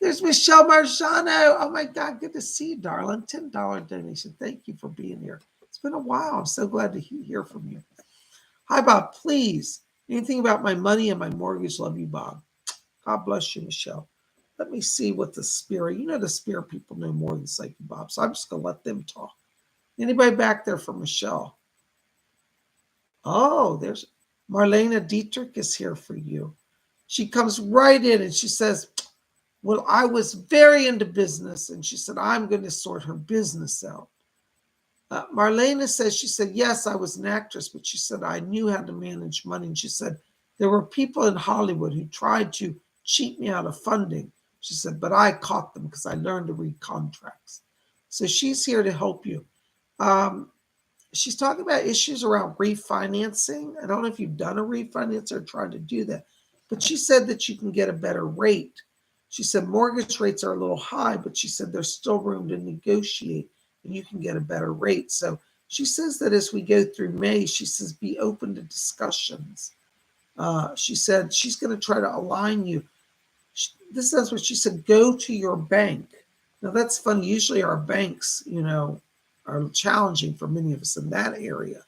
There's Michelle Marjano. Oh my God, good to see you, darling. $10 donation. Thank you for being here. It's been a while. I'm so glad to hear from you. Hi, Bob. Please, anything about my money and my mortgage? Love you, Bob. God bless you, Michelle. Let me see what the spirit, the spirit people know more than Psychic Bob. So I'm just going to let them talk. Anybody back there for Michelle? Oh, there's Marlena Dietrich is here for you. She comes right in and she says, well, I was very into business. And she said, I'm going to sort her business out. Marlena says, she said, yes, I was an actress, but she said, I knew how to manage money. And she said, there were people in Hollywood who tried to cheat me out of funding. She said, but I caught them because I learned to read contracts. So she's here to help you. She's talking about issues around refinancing. I don't know if you've done a refinance or tried to do that, but she said that you can get a better rate. She said mortgage rates are a little high, but she said there's still room to negotiate and you can get a better rate. So she says that as we go through May, she says be open to discussions. She said she's going to try to align you. This is what she said, go to your bank. Now that's funny. Usually our banks, are challenging for many of us in that area.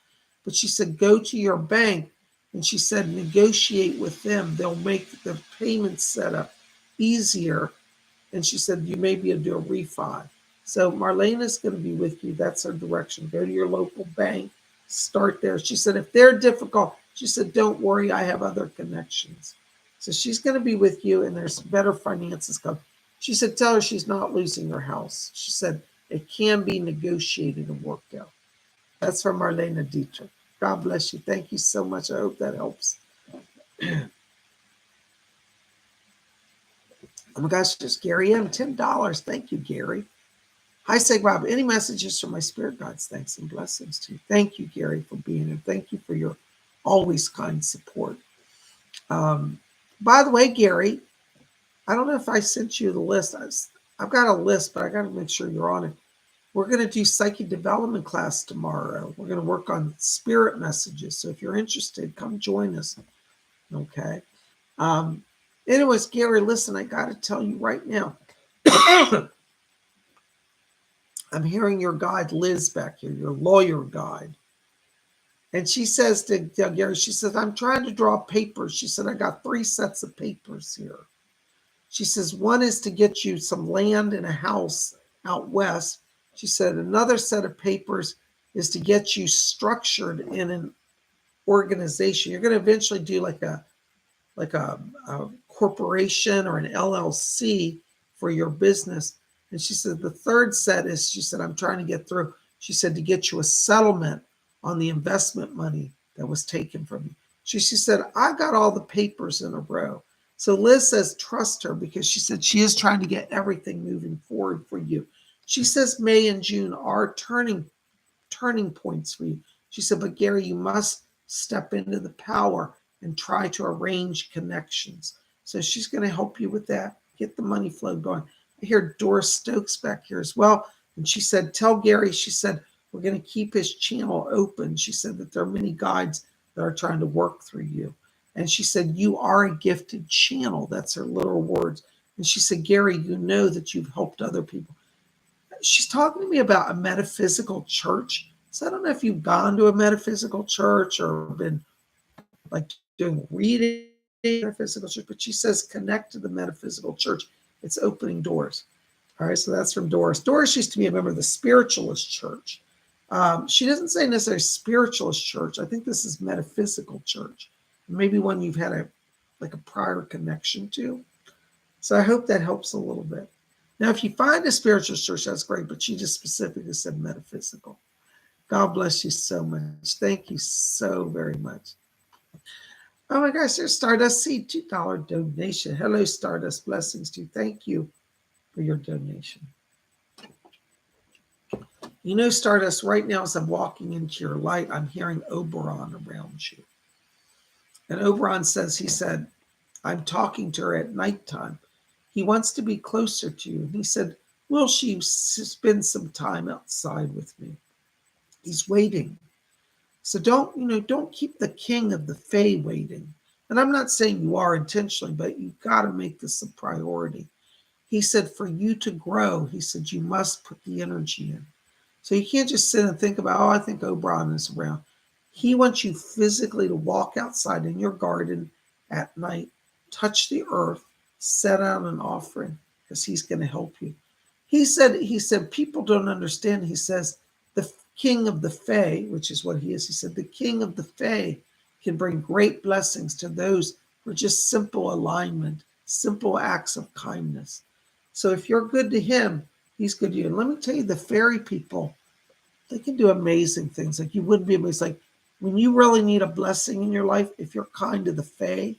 But she said, go to your bank. And she said, negotiate with them. They'll make the payment setup easier. And she said, you may be able to do a refi. So Marlena's going to be with you. That's her direction. Go to your local bank. Start there. She said, if they're difficult, she said, don't worry. I have other connections. So she's going to be with you. And there's better finances coming. She said, tell her she's not losing her house. She said, it can be negotiated and worked out. That's from Marlena Dietrich. God bless you. Thank you so much. I hope that helps. Oh my gosh, there's Gary M. $10. Thank you, Gary. Hi, Psychic Bob. Any messages from my spirit guides? Thanks and blessings to you. Thank you, Gary, for being here. Thank you for your always kind support. By the way, Gary, I don't know if I sent you the list. I've got a list, but I got to make sure you're on it. We're going to do psychic development class tomorrow. We're going to work on spirit messages. So if you're interested, come join us. Okay. Anyways, Gary, listen, I got to tell you right now. I'm hearing your guide, Liz, back here, your lawyer guide. And she says to Gary, she says, I'm trying to draw papers. She said, I got 3 sets of papers here. She says, one is to get you some land and a house out west. She said, another set of papers is to get you structured in an organization. You're going to eventually do like a corporation or an LLC for your business. And she said, the third set is, she said, I'm trying to get through. She said, to get you a settlement on the investment money that was taken from you. She said, I got all the papers in a row. So Liz says, trust her, because she said she is trying to get everything moving forward for you. She says May and June are turning points for you. She said, but Gary, you must step into the power and try to arrange connections. So she's going to help you with that. Get the money flow going. I hear Doris Stokes back here as well. And she said, tell Gary, she said, we're going to keep his channel open. She said that there are many guides that are trying to work through you. And she said, you are a gifted channel. That's her literal words. And she said, Gary, you know that you've helped other people. She's talking to me about a metaphysical church. So I don't know if you've gone to a metaphysical church or been like doing reading metaphysical church, but she says connect to the metaphysical church. It's opening doors. All right, so that's from Doris. Doris used to be a member of the spiritualist church. She doesn't say necessarily spiritualist church. I think this is metaphysical church. Maybe one you've had a prior connection to. So I hope that helps a little bit. Now, if you find a spiritual church, that's great, but she just specifically said metaphysical. God bless you so much. Thank you so very much. Oh my gosh, there's Stardust C, $2 donation. Hello, Stardust. Blessings to you. Thank you for your donation. You know, Stardust, right now as I'm walking into your light, I'm hearing Oberon around you. And Oberon says, he said, I'm talking to her at nighttime. He wants to be closer to you. And he said, will she spend some time outside with me? He's waiting. So don't keep the king of the Fae waiting. And I'm not saying you are intentionally, but you've got to make this a priority. He said, for you to grow, he said, you must put the energy in. So you can't just sit and think about, oh, I think Oberon is around. He wants you physically to walk outside in your garden at night, touch the earth, set out an offering, because he's going to help you. He said, people don't understand. He says, the king of the Fae, which is what he is. He said, the king of the Fae can bring great blessings to those for just simple alignment, simple acts of kindness. So if you're good to him, he's good to you. And let me tell you, the fairy people, they can do amazing things. Like you wouldn't be amazed. Like when you really need a blessing in your life, if you're kind to the Fae,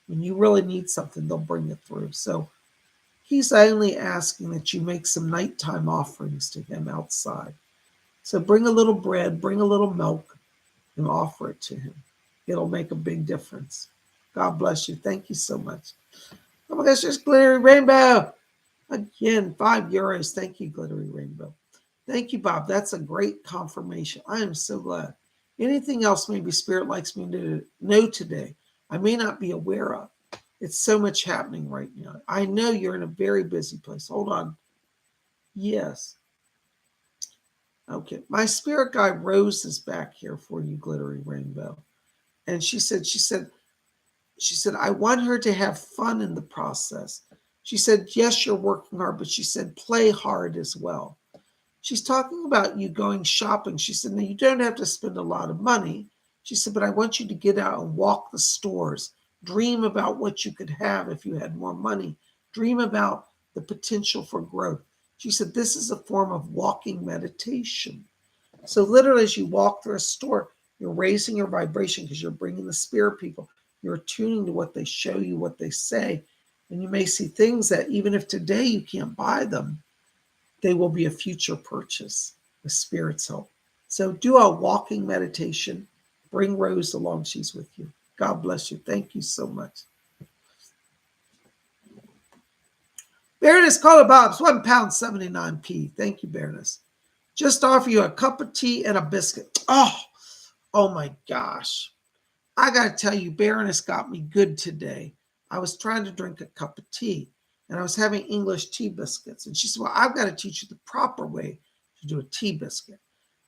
when you really need something, they'll bring it through. So he's only asking that you make some nighttime offerings to him outside. So bring a little bread, bring a little milk, and offer it to him. It'll make a big difference. God bless you. Thank you so much. Oh my gosh, there's Glittery Rainbow. Again, €5. Thank you, Glittery Rainbow. Thank you, Bob. That's a great confirmation. I am so glad. Anything else maybe Spirit likes me to know today, I may not be aware of. It's so much happening right now. I know you're in a very busy place. Hold on. Yes. Okay. My spirit guide Rose is back here for you, Glittery Rainbow. And she said, I want her to have fun in the process. She said, yes, you're working hard, but she said, play hard as well. She's talking about you going shopping. She said, no, you don't have to spend a lot of money. She said, but I want you to get out and walk the stores. Dream about what you could have if you had more money. Dream about the potential for growth. She said, this is a form of walking meditation. So literally as you walk through a store, you're raising your vibration because you're bringing the spirit people. You're attuning to what they show you, what they say. And you may see things that even if today you can't buy them, they will be a future purchase with Spirit's help. So do a walking meditation. Bring Rose along. She's with you. God bless you. Thank you so much. Baroness Cola Bob's £1.79. Thank you, Baroness. Just offer you a cup of tea and a biscuit. Oh my gosh. I got to tell you, Baroness got me good today. I was trying to drink a cup of tea and I was having English tea biscuits. And she said, well, I've got to teach you the proper way to do a tea biscuit.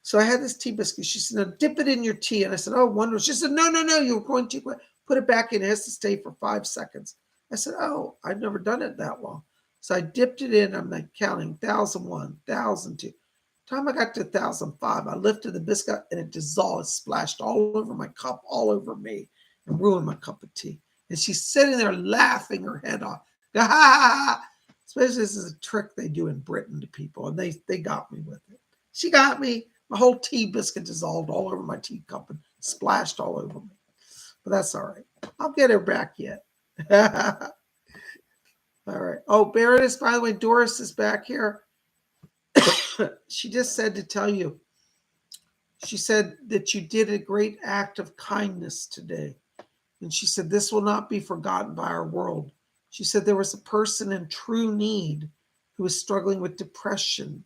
So I had this tea biscuit. She said, "Now dip it in your tea." And I said, "Oh, wonderful." She said, "No, no, no, you're going to put it back in. It has to stay for 5 seconds." I said, "Oh, I've never done it that long." So I dipped it in. I'm like counting 1001, 1002. Time I got to 1005, I lifted the biscuit and it dissolved, splashed all over my cup, all over me, and ruined my cup of tea. And she's sitting there laughing her head off. Ha ha ha! Especially this is a trick they do in Britain to people, and they got me with it. She got me. My whole tea biscuit dissolved all over my tea cup and splashed all over me. But that's all right. I'll get her back yet. All right. Oh, Baroness, by the way, Doris is back here. She just said to tell you, she said that you did a great act of kindness today. And she said, this will not be forgotten by our world. She said there was a person in true need who was struggling with depression.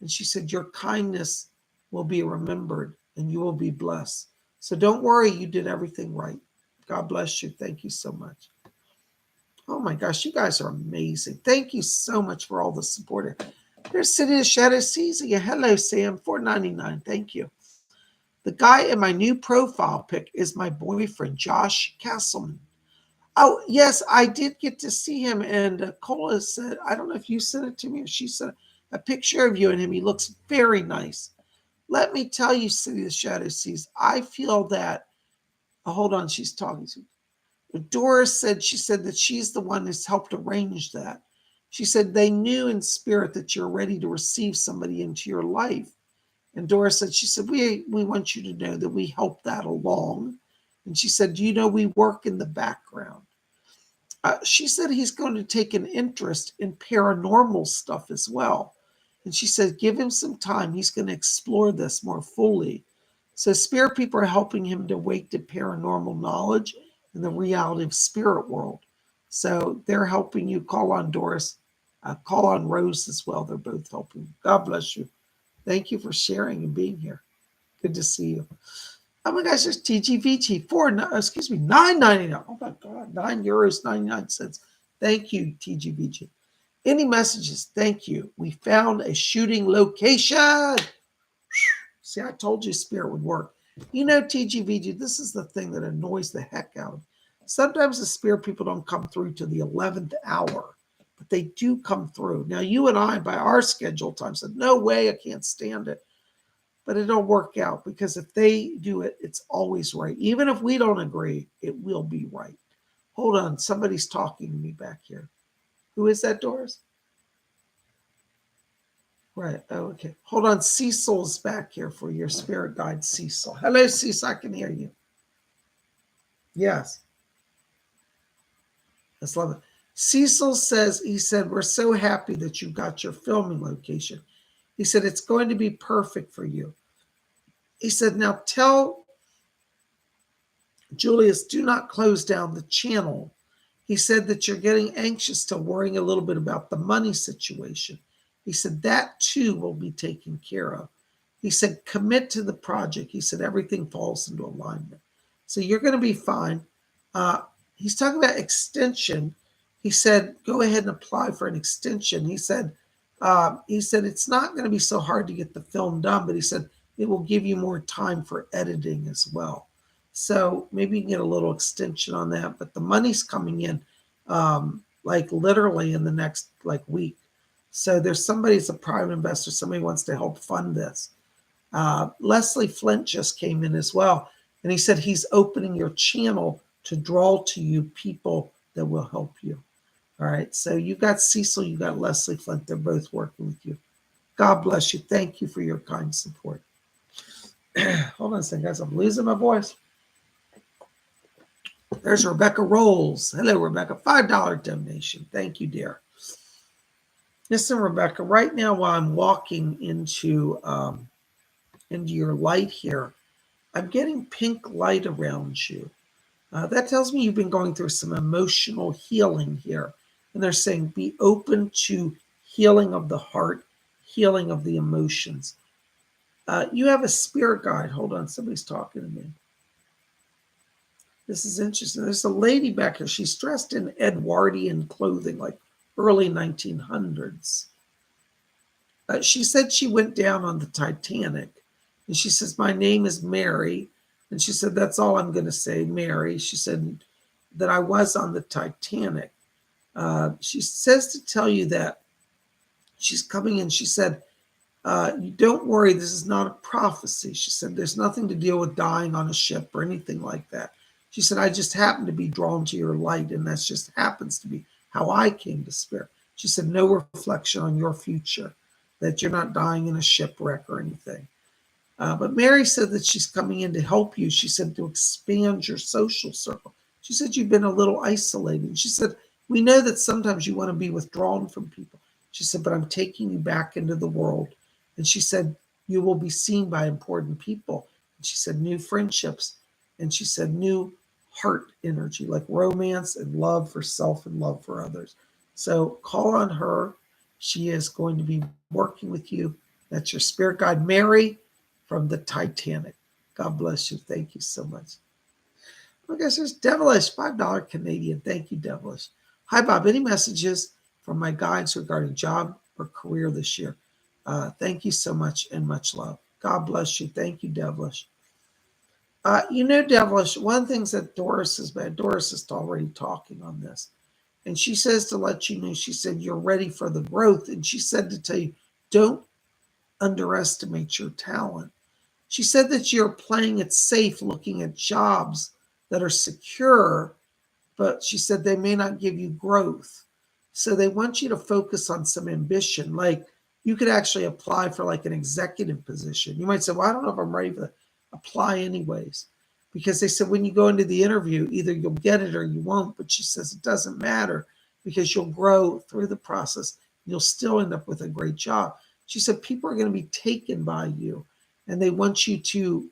And she said, your kindness will be remembered and you will be blessed. So don't worry, you did everything right. God bless you. Thank you so much. Oh my gosh, you guys are amazing. Thank you so much for all the support. There's City of Shadow Season. Hello, Sam. $4.99. Thank you. The guy in my new profile pic is my boyfriend, Josh Castleman. Oh, yes, I did get to see him. And Cola said, I don't know if you sent it to me or she sent a picture of you and him. He looks very nice. Let me tell you, City of the Shadow Seas, I feel that, hold on, she's talking to me. Doris said, she said that she's the one who's helped arrange that. She said they knew in spirit that you're ready to receive somebody into your life. And Doris said, she said, we want you to know that we help that along. And she said, you know, we work in the background. She said he's going to take an interest in paranormal stuff as well. And she said, give him some time. He's going to explore this more fully. So spirit people are helping him to wake to paranormal knowledge and the reality of spirit world. So they're helping you. Call on Doris. Call on Rose as well. They're both helping. God bless you. Thank you for sharing and being here. Good to see you. Oh my gosh, there's TGVG. $9.99. Oh my God, €9.99. Thank you, TGVG. Any messages? Thank you. We found a shooting location. See, I told you spirit would work. You know, TGVG, this is the thing that annoys the heck out of me. Sometimes the spirit people don't come through to the 11th hour, but they do come through. Now, you and I, by our schedule time, said, no way, I can't stand it. But it'll work out because if they do it, it's always right. Even if we don't agree, it will be right. Hold on. Somebody's talking to me back here. Who is that, Doris? Right. Oh, okay. Hold on. Cecil's back here for your spirit guide, Cecil. Hello, Cecil. I can hear you. Yes. That's love it. Cecil says, he said, we're so happy that you got your filming location. He said, it's going to be perfect for you. He said, now tell Julius, do not close down the channel. He said that you're getting anxious to worrying a little bit about the money situation. He said that too will be taken care of. He said, commit to the project. He said, everything falls into alignment. So you're going to be fine. He's talking about extension. He said, go ahead and apply for an extension. He said, it's not going to be so hard to get the film done, but he said, it will give you more time for editing as well. So maybe you can get a little extension on that, but the money's coming in like literally in the next week. So there's somebody, it's a private investor, somebody wants to help fund this. Leslie Flint just came in as well. And he said he's opening your channel to draw to you people that will help you. All right. So you got Cecil, you got Leslie Flint. They're both working with you. God bless you. Thank you for your kind support. Hold on a second, guys. I'm losing my voice. There's Rebecca Rolls. Hello, Rebecca. $5 donation. Thank you, dear. Listen, Rebecca, right now while I'm walking into your light here, I'm getting pink light around you. That tells me you've been going through some emotional healing here. And they're saying be open to healing of the heart, healing of the emotions. You have a spirit guide. Hold on, somebody's talking to me. This is interesting. There's a lady back here. She's dressed in Edwardian clothing, like early 1900s. She said she went down on the Titanic, And she says, my name is Mary. And she said, that's all I'm going to say, Mary. She said that I was on the Titanic. She says to tell you that she's coming in. She said, you don't worry, this is not a prophecy. She said, there's nothing to deal with dying on a ship or anything like that. She said, I just happen to be drawn to your light, and that just happens to be how I came to spirit. She said, no reflection on your future, that you're not dying in a shipwreck or anything. But Mary said that she's coming in to help you. She said to expand your social circle. She said you've been a little isolated. She said, we know that sometimes you want to be withdrawn from people. She said, but I'm taking you back into the world. And she said, you will be seen by important people. And she said, new friendships. And she said, new heart energy, like romance and love for self and love for others. So call on her. She is going to be working with you. That's your spirit guide, Mary, from the Titanic. God bless you. Thank you so much. I guess there's Devilish, $5 Canadian. Thank you, Devilish. Hi, Bob. Any messages from my guides regarding job or career this year? Thank you so much and much love. God bless you. Thank you, Devilish. Devilish, one of the things that Doris is already talking on this. And she says to let you know, she said, you're ready for the growth. And she said to tell you, don't underestimate your talent. She said that you're playing it safe, looking at jobs that are secure, but she said they may not give you growth. So they want you to focus on some ambition. Like you could actually apply for like an executive position. You might say, well, I don't know if I'm ready to apply anyways. Because they said when you go into the interview, either you'll get it or you won't. But she says it doesn't matter because you'll grow through the process. You'll still end up with a great job. She said people are going to be taken by you. And they want you to,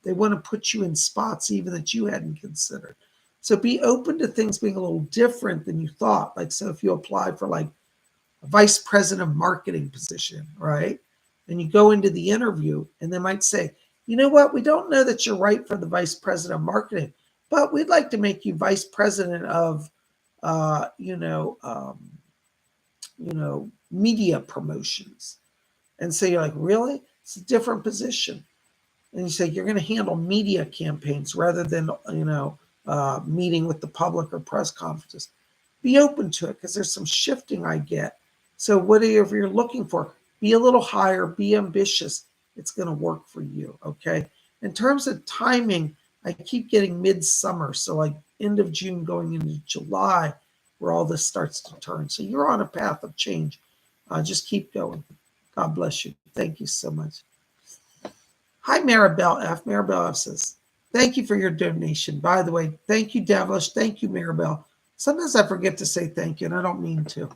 they want to put you in spots even that you hadn't considered. So be open to things being a little different than you thought. Like, so if you apply for like a vice president of marketing position, right? And you go into the interview and they might say, you know what? We don't know that you're right for the vice president of marketing, but we'd like to make you vice president of, media promotions. And so you're like, really? It's a different position. And you say you're going to handle media campaigns rather than, meeting with the public or press conferences. Be open to it because there's some shifting I get. So whatever you're looking for, be a little higher, be ambitious. It's going to work for you, okay? In terms of timing, I keep getting midsummer. So like end of June going into July where all this starts to turn. So you're on a path of change. Just keep going. God bless you. Thank you so much. Hi, Maribel F. Maribel F says, thank you for your donation. By the way, thank you, Devilish. Thank you, Maribel. Sometimes I forget to say thank you, and I don't mean to.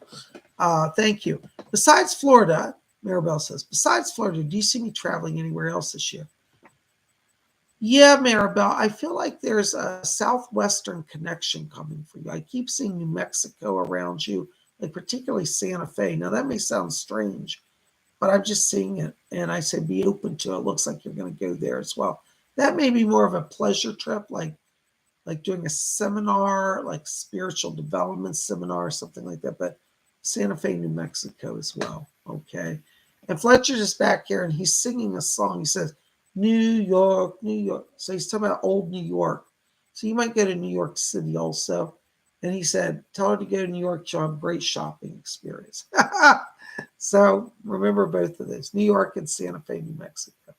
Thank you. Besides Florida, Maribel says, besides Florida, do you see me traveling anywhere else this year? Yeah, Maribel, I feel like there's a southwestern connection coming for you. I keep seeing New Mexico around you, like particularly Santa Fe. Now, that may sound strange, but I'm just seeing it. And I say, be open to it. It looks like you're going to go there as well. That may be more of a pleasure trip, like doing a seminar, like spiritual development seminar or something like that. But Santa Fe, New Mexico as well. Okay. And Fletcher's just back here and he's singing a song. He says, New York, New York. So he's talking about old New York. So you might go to New York City also. And he said, tell her to go to New York. She'll have a great shopping experience. So remember both of those, New York and Santa Fe, New Mexico.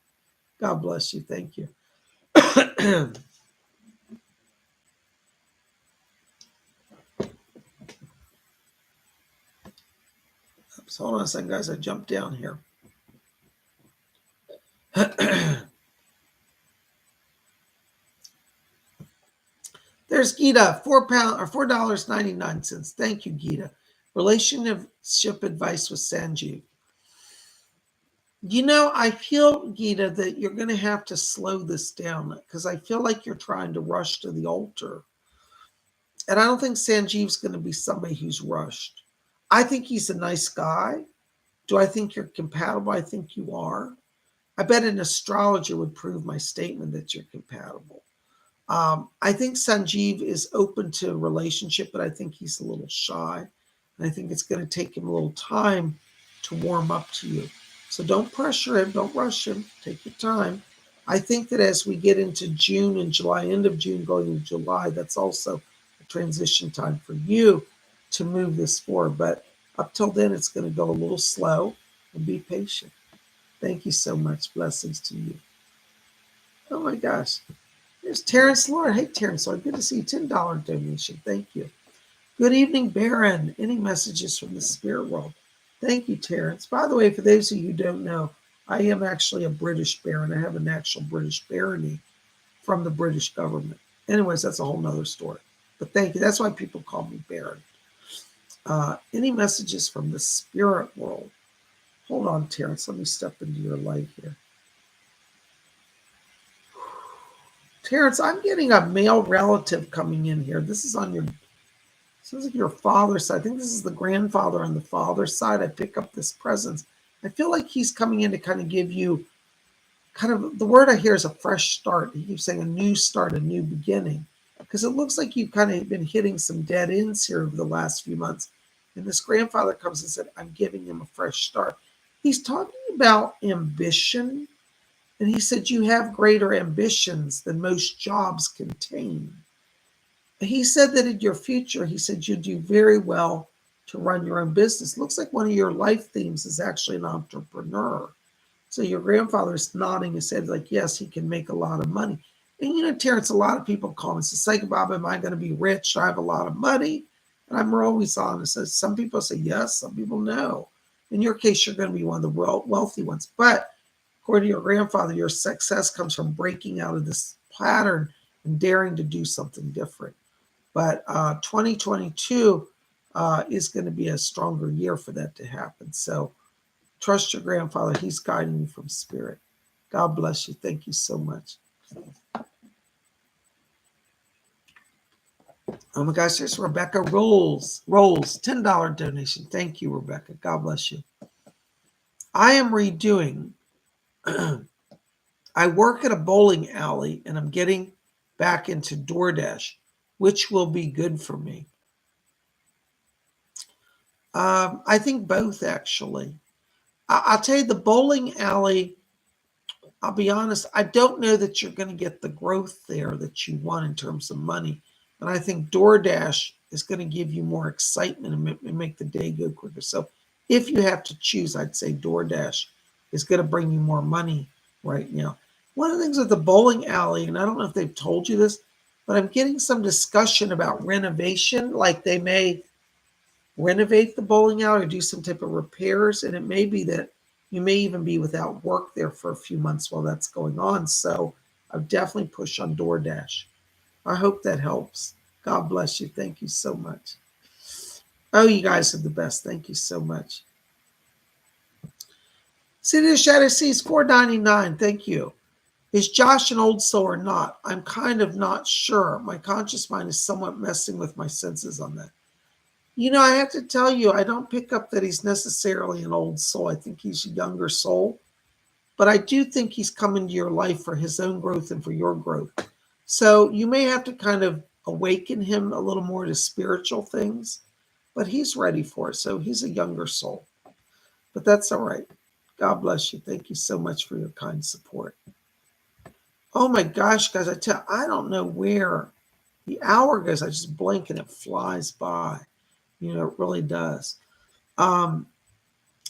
God bless you. Thank you. Oops, hold on a second, guys. I jumped down here. There's Gita, $4.99. Thank you, Gita. Relationship advice with Sanjeev. I feel, Gita, that you're going to have to slow this down because I feel like you're trying to rush to the altar. And I don't think Sanjeev's going to be somebody who's rushed. I think he's a nice guy. Do I think you're compatible? I think you are. I bet an astrologer would prove my statement that you're compatible. I think Sanjeev is open to a relationship, but I think he's a little shy. And I think it's going to take him a little time to warm up to you. So don't pressure him. Don't rush him. Take your time. I think that as we get into June and July, end of June going into July, that's also a transition time for you to move this forward. But up till then, it's going to go a little slow, and be patient. Thank you so much. Blessings to you. Oh my gosh. There's Terrence Lord. Hey, Terrence Lord. Good to see you. $10 donation. Thank you. Good evening, Baron. Any messages from the spirit world? Thank you, Terrence. By the way, for those of you who don't know, I am actually a British Baron. I have an actual British barony from the British government. Anyways, that's a whole nother story. But thank you. That's why people call me Baron. Any messages from the spirit world? Hold on, Terrence. Let me step into your light here. Terrence, I'm getting a male relative coming in here. This is on your, sounds like your father's side. I think this is the grandfather on the father's side. I pick up this presence. I feel like he's coming in to kind of give you kind of, the word I hear is a fresh start. He keeps saying a new start, a new beginning. Because it looks like you've kind of been hitting some dead ends here over the last few months. And this grandfather comes and said, I'm giving him a fresh start. He's talking about ambition. And he said, you have greater ambitions than most jobs contain. He said that in your future, he said, you do very well to run your own business. Looks like one of your life themes is actually an entrepreneur. So your grandfather is nodding his head like, yes, he can make a lot of money. And, you know, Terrence, a lot of people call and say, Psychic Bob, am I going to be rich? I have a lot of money. And I'm always honest. Some people say yes, some people no. In your case, you're going to be one of the wealthy ones. But according to your grandfather, your success comes from breaking out of this pattern and daring to do something different. But 2022 is going to be a stronger year for that to happen. So trust your grandfather. He's guiding you from spirit. God bless you. Thank you so much. Oh my gosh, there's Rebecca Rolls, $10 donation. Thank you, Rebecca. God bless you. I am redoing. I work at a bowling alley and I'm getting back into DoorDash, which will be good for me. I think both, actually. I'll tell you, the bowling alley, I'll be honest, I don't know that you're going to get the growth there that you want in terms of money. And I think DoorDash is going to give you more excitement and make the day go quicker. So if you have to choose, I'd say DoorDash is going to bring you more money right now. One of the things with the bowling alley, and I don't know if they've told you this, but I'm getting some discussion about renovation, like they may renovate the bowling alley or do some type of repairs. And it may be that you may even be without work there for a few months while that's going on. So I'll definitely push on DoorDash. I hope that helps. God bless you. Thank you so much. Oh, you guys are the best. Thank you so much. City of Shadow Seas, $4.99. Thank you. Is Josh an old soul or not? I'm kind of not sure. My conscious mind is somewhat messing with my senses on that. You know, I have to tell you, I don't pick up that he's necessarily an old soul. I think he's a younger soul. But I do think he's come into your life for his own growth and for your growth. So you may have to kind of awaken him a little more to spiritual things. But he's ready for it. So he's a younger soul. But that's all right. God bless you. Thank you so much for your kind support. Oh my gosh, guys, I don't know where the hour goes. I just blink and it flies by. You know, it really does.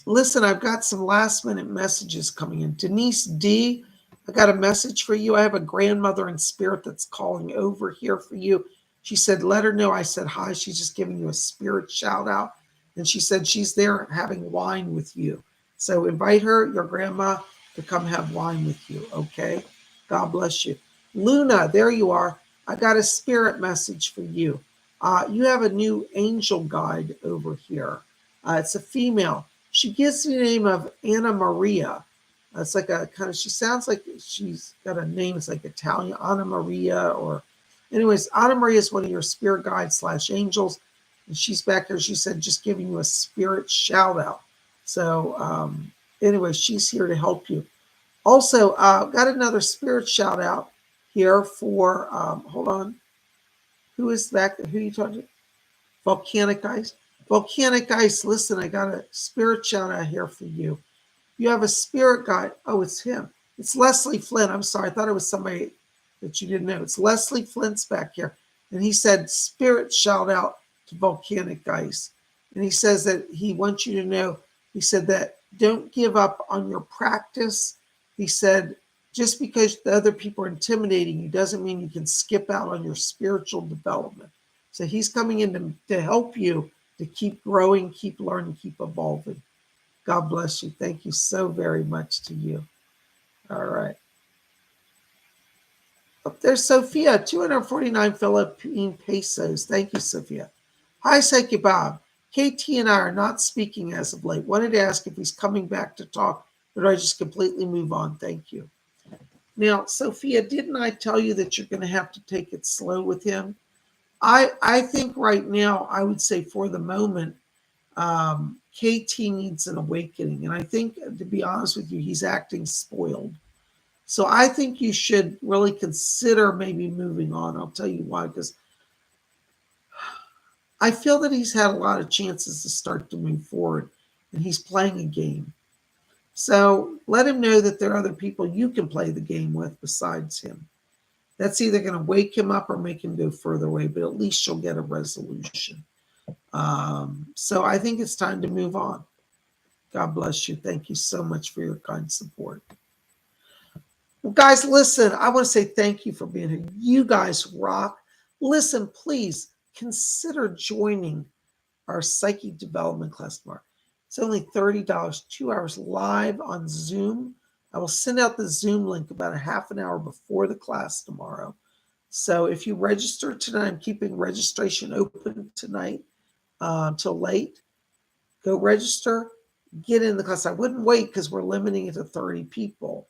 Listen, I've got some last minute messages coming in. Denise D, I got a message for you. I have a grandmother in spirit that's calling over here for you. She said, let her know I said hi. She's just giving you a spirit shout out. And she said she's there having wine with you. So invite her, your grandma, to come have wine with you, okay? God bless you. Luna, there you are. I got a spirit message for you. You have a new angel guide over here. It's a female. She gives me the name of Anna Maria. It's like a kind of, she sounds like she's got a name, it's like Italian, Anna Maria, or anyways, Anna Maria is one of your spirit guides / angels. And she's back there. She said, just giving you a spirit shout out. So anyway, she's here to help you. Also, got another spirit shout out here for, hold on. Who is back there? Who are you talking to? Volcanic Ice. Volcanic Ice, listen, I got a spirit shout out here for you. You have a spirit guide. Oh, it's him. It's Leslie Flynn. I'm sorry. I thought it was somebody that you didn't know. It's Leslie Flynn's back here. And he said, spirit shout out to volcanic ice. And he says that he wants you to know, he said that don't give up on your practice. He said, just because the other people are intimidating you doesn't mean you can skip out on your spiritual development. So he's coming in to help you to keep growing, keep learning, keep evolving. God bless you. Thank you so very much to you. All right. Oh, there's Sophia, 249 Philippine pesos. Thank you, Sophia. Hi, Psychic Bob. KT and I are not speaking as of late. Wanted to ask if he's coming back to talk, or do I just completely move on? Thank you. Now, Sophia, didn't I tell you that you're going to have to take it slow with him? I think right now, I would say for the moment, KT needs an awakening. And I think, to be honest with you, he's acting spoiled. So I think you should really consider maybe moving on. I'll tell you why, because I feel that he's had a lot of chances to start to move forward, and he's playing a game. So let him know that there are other people you can play the game with besides him. That's either going to wake him up or make him go further away, but at least you'll get a resolution. So I think it's time to move on. God bless you. Thank you so much for your kind support. Well, guys, listen, I want to say thank you for being here. You guys rock. Listen, please consider joining our psychic development class tomorrow. It's only $30, 2 hours live on Zoom. I will send out the Zoom link about a half an hour before the class tomorrow. So if you register tonight, I'm keeping registration open tonight till late. Go register, get in the class. I wouldn't wait because we're limiting it to 30 people.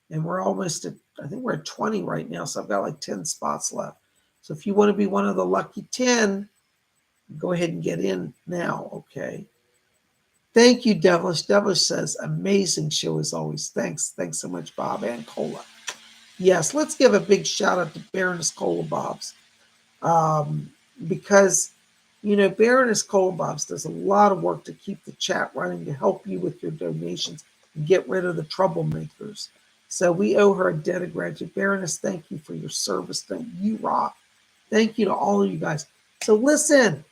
And we're almost at, I think we're at 20 right now. So I've got like 10 spots left. So if you want to be one of the lucky 10, go ahead and get in now, okay? Thank you, Devilish. Devilish says, amazing show as always. Thanks. Thanks so much, Bob and Cola. Yes, let's give a big shout out to Baroness Cola Bobs. Because, you know, Baroness Cola Bobs does a lot of work to keep the chat running, to help you with your donations and get rid of the troublemakers. So we owe her a debt of gratitude. Baroness, thank you for your service. Thank you, rock. Thank you to all of you guys. So listen,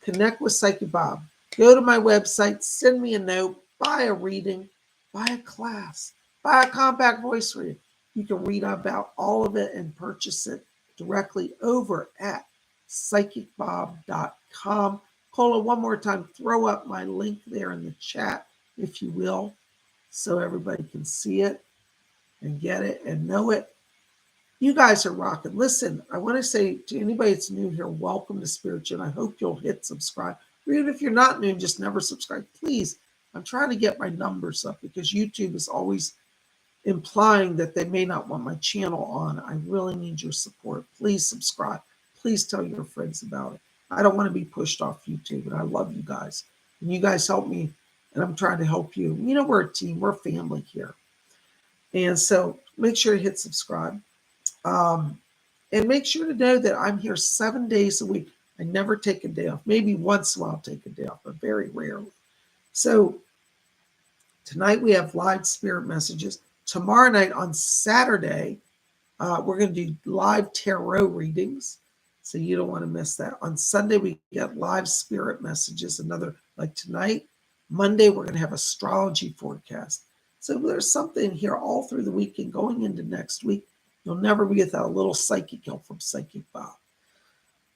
connect with Psychic Bob. Go to my website, send me a note, buy a reading, buy a class, buy a compact voice reading. You can read about all of it and purchase it directly over at PsychicBob.com. Cola, one more time, throw up my link there in the chat, if you will, so everybody can see it and get it and know it. You guys are rocking. Listen, I want to say to anybody that's new here, welcome to Spiritual. I hope you'll hit subscribe. Or even if you're not new and just never subscribe, please, I'm trying to get my numbers up because YouTube is always implying that they may not want my channel on. I really need your support. Please subscribe. Please tell your friends about it. I don't want to be pushed off YouTube, and I love you guys. And you guys help me, and I'm trying to help you. You know, we're a team. We're family here. And so make sure to hit subscribe. And make sure to know that I'm here 7 days a week. I never take a day off. Maybe once in a while I'll take a day off, but very rarely. So tonight we have live spirit messages. Tomorrow night on Saturday, we're going to do live tarot readings. So you don't want to miss that. On Sunday, we get live spirit messages. Another, like tonight. Monday, we're going to have astrology forecast. So there's something here all through the week and going into next week. You'll never be without a little psychic help from Psychic Bob.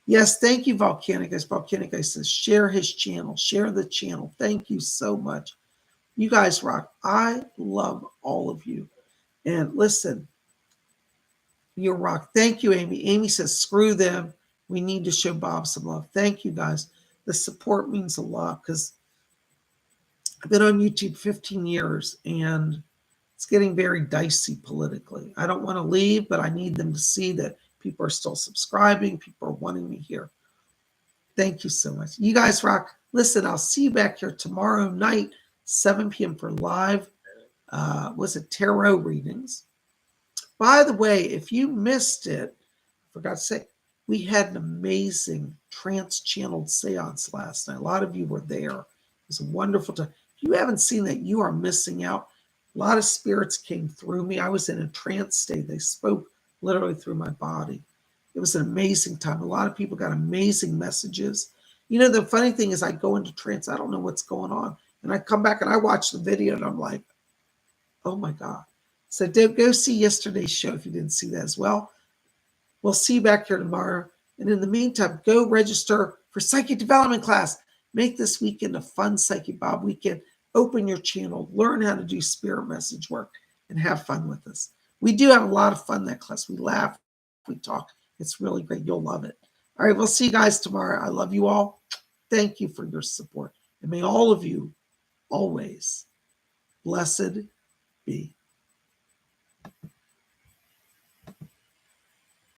Yes, thank you, Volcanic Ice. Volcanic Ice says, share his channel. Share the channel. Thank you so much. You guys rock. I love all of you. And listen, you rock. Thank you, Amy. Amy says, screw them. We need to show Bob some love. Thank you, guys. The support means a lot because I've been on YouTube 15 years and it's getting very dicey politically. I don't want to leave, but I need them to see that people are still subscribing. People are wanting me here. Thank you so much. You guys rock. Listen, I'll see you back here tomorrow night, 7 p.m. for live, tarot readings. By the way, if you missed it, I forgot to say, we had an amazing trance-channeled seance last night. A lot of you were there. It was a wonderful time. If you haven't seen that, you are missing out. A lot of spirits came through me. I was in a trance state. They spoke literally through my body. It was an amazing time. A lot of people got amazing messages. You know, the funny thing is I go into trance. I don't know what's going on. And I come back and I watch the video and I'm like, oh my God. So go see yesterday's show if you didn't see that as well. We'll see you back here tomorrow. And in the meantime, go register for Psychic Development class. Make this weekend a fun Psychic Bob weekend. Open your channel, learn how to do spirit message work, and have fun with us. We do have a lot of fun in that class. We laugh, we talk. It's really great. You'll love it. All right, we'll see you guys tomorrow. I love you all. Thank you for your support. And may all of you always blessed be.